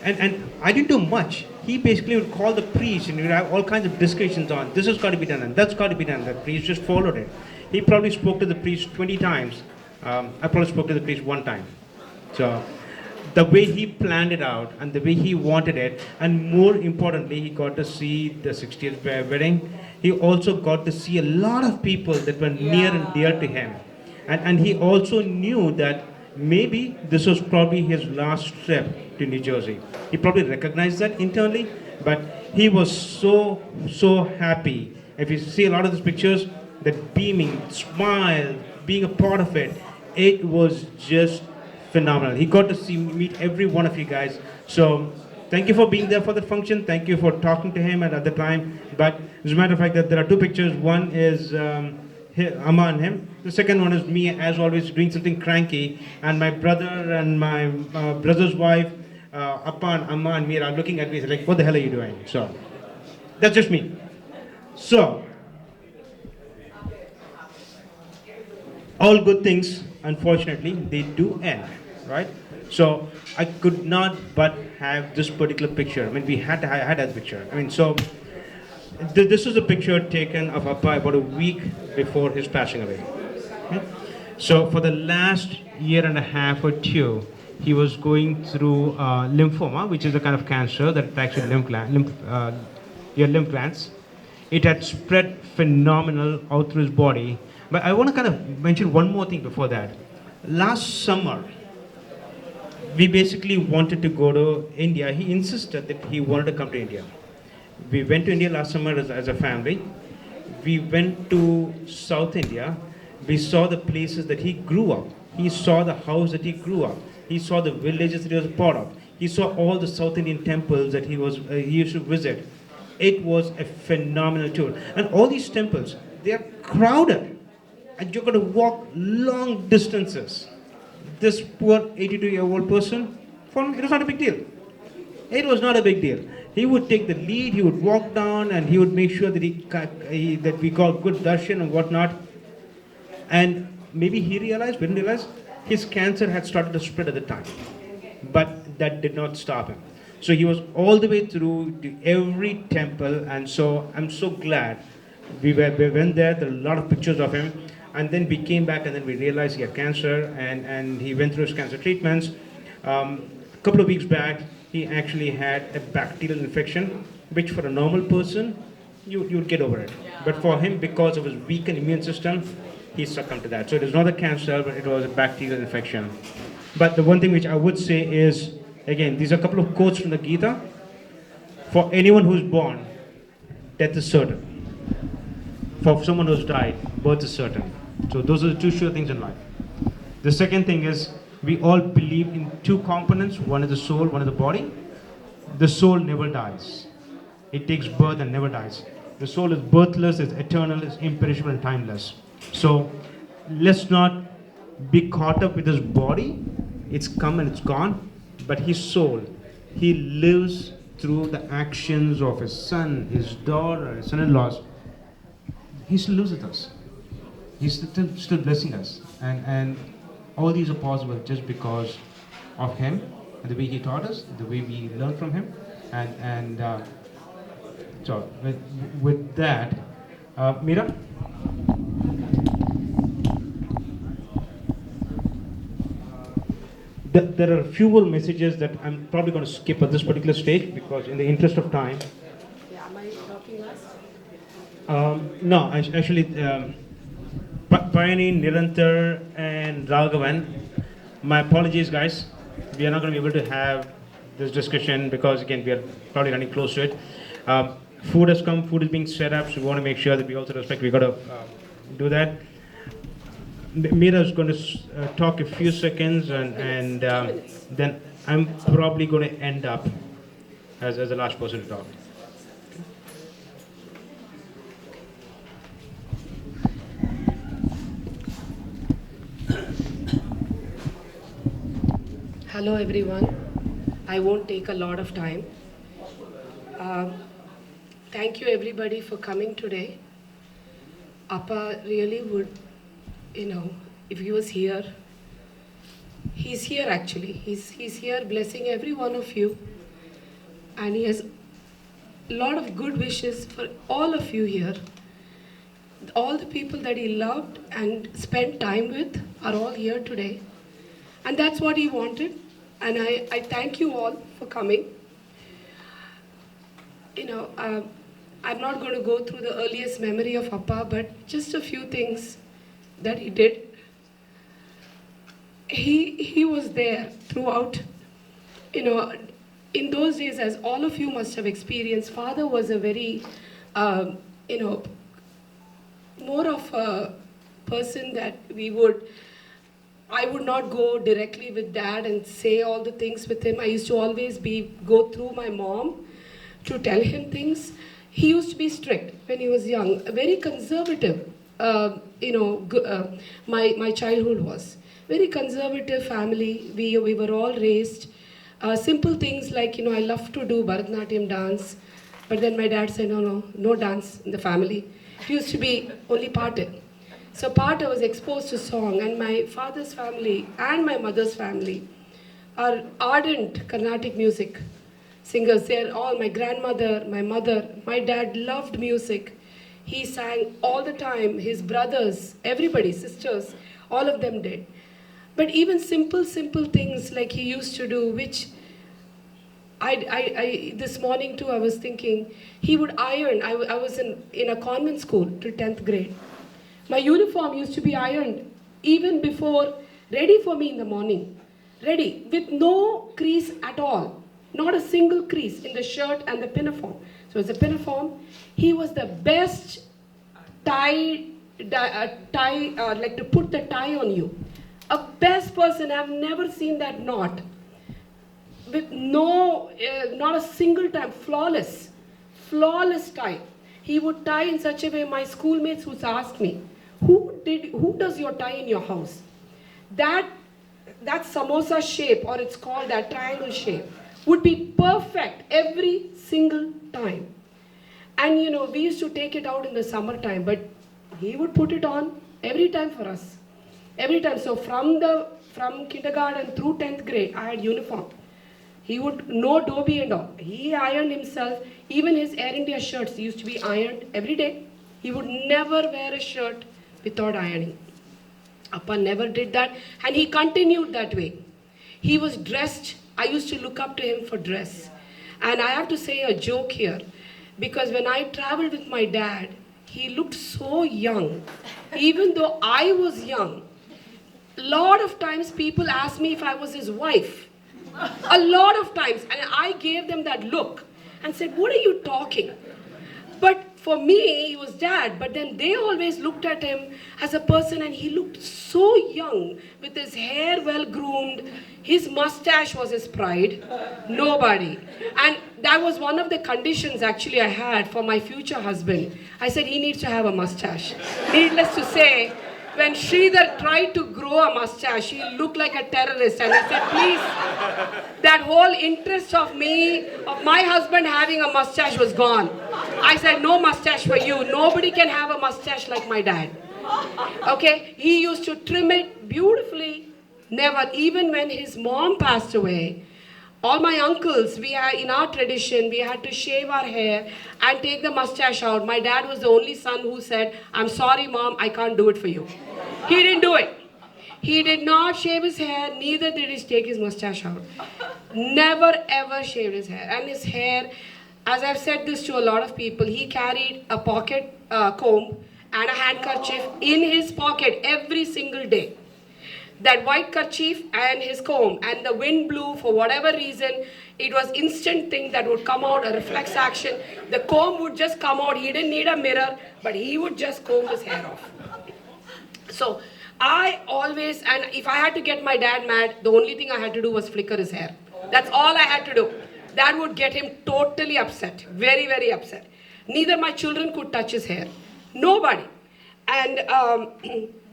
and I didn't do much. He basically would call the priest, and we'd have all kinds of discussions on this has got to be done and that's got to be done. The priest just followed it. He probably spoke to the priest 20 times. I probably spoke to the priest 1 time. So the way he planned it out and the way he wanted it, and more importantly, he got to see the 60th wedding. He also got to see a lot of people that were near and dear to him. And he also knew that maybe this was probably his last trip to New Jersey. He probably recognized that internally, but he was so happy. If you see a lot of these pictures, that beaming, smile, being a part of it, it was just phenomenal. He got to meet every one of you guys. So thank you for being there for the function. Thank you for talking to him at the time. But as a matter of fact, that there are 2 pictures. One is Amma and him. The second one is me, as always, doing something cranky, and my brother and my brother's wife, Appa and Amma and Meera, are looking at me like, what the hell are you doing? So that's just me. So all good things, unfortunately, they do end, right? So I could not but have this particular picture. I mean, I had that picture. I mean, so this is a picture taken of Appa about a week before his passing away. Okay? So for the last 1.5 years or 2, he was going through lymphoma, which is a kind of cancer that attacks your lymph glands. It had spread phenomenal out through his body. But I want to kind of mention one more thing before that. Last summer, we basically wanted to go to India. He insisted that he wanted to come to India. We went to India last summer as a family. We went to South India. We saw the places that he grew up. He saw the house that he grew up. He saw the villages that he was a part of. He saw all the South Indian temples that he used to visit. It was a phenomenal tour. And all these temples, they are crowded. And you're going to walk long distances. This poor 82-year-old person, for him, it was not a big deal. It was not a big deal. He would take the lead, he would walk down, and he would make sure that that we got good darshan and whatnot. And maybe he realized, we didn't realize, his cancer had started to spread at the time. But that did not stop him. So he was all the way through to every temple, and so I'm so glad we went there. There are a lot of pictures of him. And then we came back and then we realized he had cancer, and he went through his cancer treatments. A couple of weeks back, he actually had a bacterial infection, which for a normal person, you would get over it. But for him, because of his weakened immune system, he succumbed to that. So it is not a cancer, but it was a bacterial infection. But the one thing which I would say is, again, these are a couple of quotes from the Gita. For anyone who's born, death is certain. For someone who's died, birth is certain. So those are the two sure things in life. The second thing is, we all believe in two components. One is the soul, one is the body. The soul never dies. It takes birth and never dies. The soul is birthless, is eternal, is imperishable and timeless. So let's not be caught up with his body. It's come and it's gone. But his soul, he lives through the actions of his son, his daughter, his son-in-laws. He still lives with us. He's still blessing us. And all these are possible just because of him, and the way he taught us, the way we learned from him. So with that, Meera? There are a few more messages that I'm probably going to skip at this particular stage because in the interest of time. Yeah, am I talking last? No, actually, Payani, Nirantar, and Raghavan, my apologies, guys. We are not going to be able to have this discussion because, again, we are probably running close to it. Food has come, food is being set up, so we want to make sure that we also respect, we got to do that. Meera is going to talk a few seconds, and then I'm probably going to end up as the last person to talk. Hello everyone. I won't take a lot of time. Thank you everybody for coming today. Appa really would, if he was here, he's here actually. He's here blessing every one of you. And he has a lot of good wishes for all of you here. All the people that he loved and spent time with are all here today. And that's what he wanted. And I thank you all for coming. I'm not going to go through the earliest memory of Appa, but just a few things that he did. He was there throughout. In those days, as all of you must have experienced, father was a very, more of a person that I would not go directly with dad and say all the things with him. I used to always go through my mom to tell him things. He used to be strict when he was young, very conservative. My childhood was very conservative family. We were all raised. Simple things like, I love to do Bharatanatyam dance. But then my dad said, no dance in the family. It used to be only Pata. So Pata was exposed to song, and my father's family and my mother's family are ardent Carnatic music singers. They're all, my grandmother, my mother, my dad loved music. He sang all the time, his brothers, everybody, sisters, all of them did. But even simple things like he used to do, which this morning too I was thinking, he would iron. I was in a convent school till 10th grade. My uniform used to be ironed even before ready for me in the morning, ready, with no crease at all, not a single crease in the shirt and the pinafore. So it's a pinafore. He was the best like to put the tie on you. A best person, I've never seen that knot. With no, not a single time, flawless tie. He would tie in such a way, my schoolmates would ask me, who does your tie in your house? That samosa shape, or it's called that triangle shape, would be perfect every single time. And you know, we used to take it out in the summertime, but he would put it on every time for us. Every time. So from kindergarten through 10th grade, I had uniform. He would know Dobie and all. He ironed himself. Even his Air India shirts used to be ironed every day. He would never wear a shirt without ironing. Appa never did that, and he continued that way. He was dressed. I used to look up to him for dress. And I have to say a joke here, because when I traveled with my dad, he looked so young, even though I was young. A lot of times people asked me if I was his wife. A lot of times. And I gave them that look and said, what are you talking? But for me, he was dad. But then they always looked at him as a person, and he looked so young with his hair well groomed. His mustache was his pride. Nobody. And that was one of the conditions actually I had for my future husband. I said he needs to have a mustache. Needless to say, when Sridhar tried to grow a mustache, he looked like a terrorist. And I said, please, that whole interest of my husband having a mustache was gone. I said, no mustache for you. Nobody can have a mustache like my dad. Okay? He used to trim it beautifully. Never. Even when his mom passed away, all my uncles, in our tradition, we had to shave our hair and take the mustache out. My dad was the only son who said, I'm sorry, Mom, I can't do it for you. He didn't do it. He did not shave his hair, neither did he take his mustache out. Never ever shaved his hair. And his hair, as I've said this to a lot of people, he carried a pocket comb and a handkerchief in his pocket every single day. That white kerchief and his comb, and the wind blew for whatever reason, it was instant thing that would come out, a reflex action. The comb would just come out. He didn't need a mirror, but he would just comb his hair off. So I always, and if I had to get my dad mad, the only thing I had to do was flicker his hair. That's all I had to do. That would get him totally upset, very, very upset. Neither my children could touch his hair. Nobody. And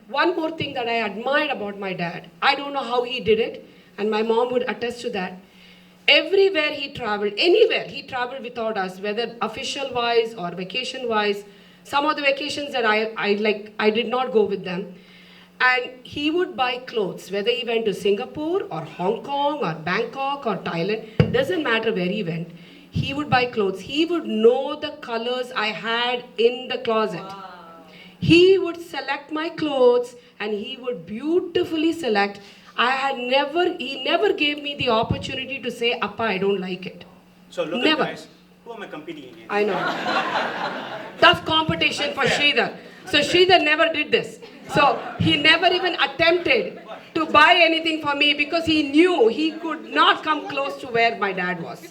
one more thing that I admired about my dad, I don't know how he did it, and my mom would attest to that. Everywhere he traveled, anywhere he traveled without us, whether official-wise or vacation-wise. Some of the vacations that I did not go with them. And he would buy clothes, whether he went to Singapore or Hong Kong or Bangkok or Thailand, doesn't matter where he went. He would buy clothes. He would know the colors I had in the closet. Wow. He would select my clothes, and he would beautifully select. He never gave me the opportunity to say, Appa, I don't like it. So look never. At guys, who am I competing against? I know. Tough competition for Sridhar. So Sridhar never did this. So he never even attempted to buy anything for me because he knew he could not come close to where my dad was.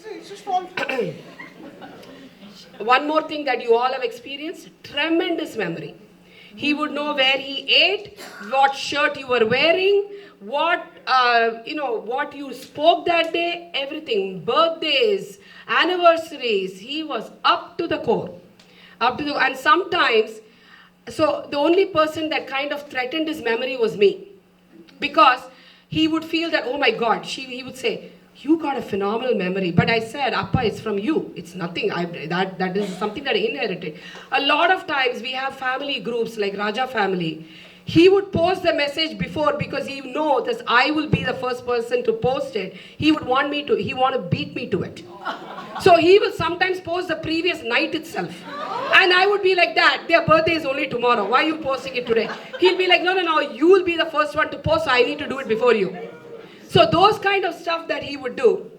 One more thing that you all have experienced, tremendous memory. He would know where he ate, what shirt you were wearing, what you spoke that day, everything. Birthdays, anniversaries, he was up to the core. And sometimes, so the only person that kind of threatened his memory was me. Because he would feel that, oh my God, he would say, you got a phenomenal memory. But I said, Appa, it's from you. It's nothing. That is something that I inherited. A lot of times we have family groups like Raja family. He would post the message before because he knows that I will be the first person to post it. He want to beat me to it. So he will sometimes post the previous night itself. And I would be like, Dad, their birthday is only tomorrow. Why are you posting it today? He'll be like, no, you will be the first one to post, so I need to do it before you. So those kind of stuff that he would do.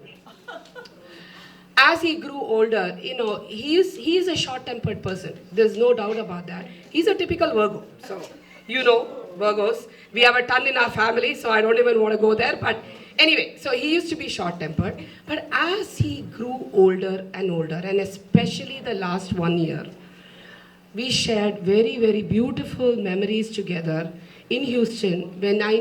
As he grew older, he's a short-tempered person. There's no doubt about that. He's a typical Virgo. So You know, Virgos. We have a ton in our family, so I don't even want to go there. But anyway, so he used to be short-tempered. But as he grew older and older, and especially the last 1 year, we shared very, very beautiful memories together in Houston when I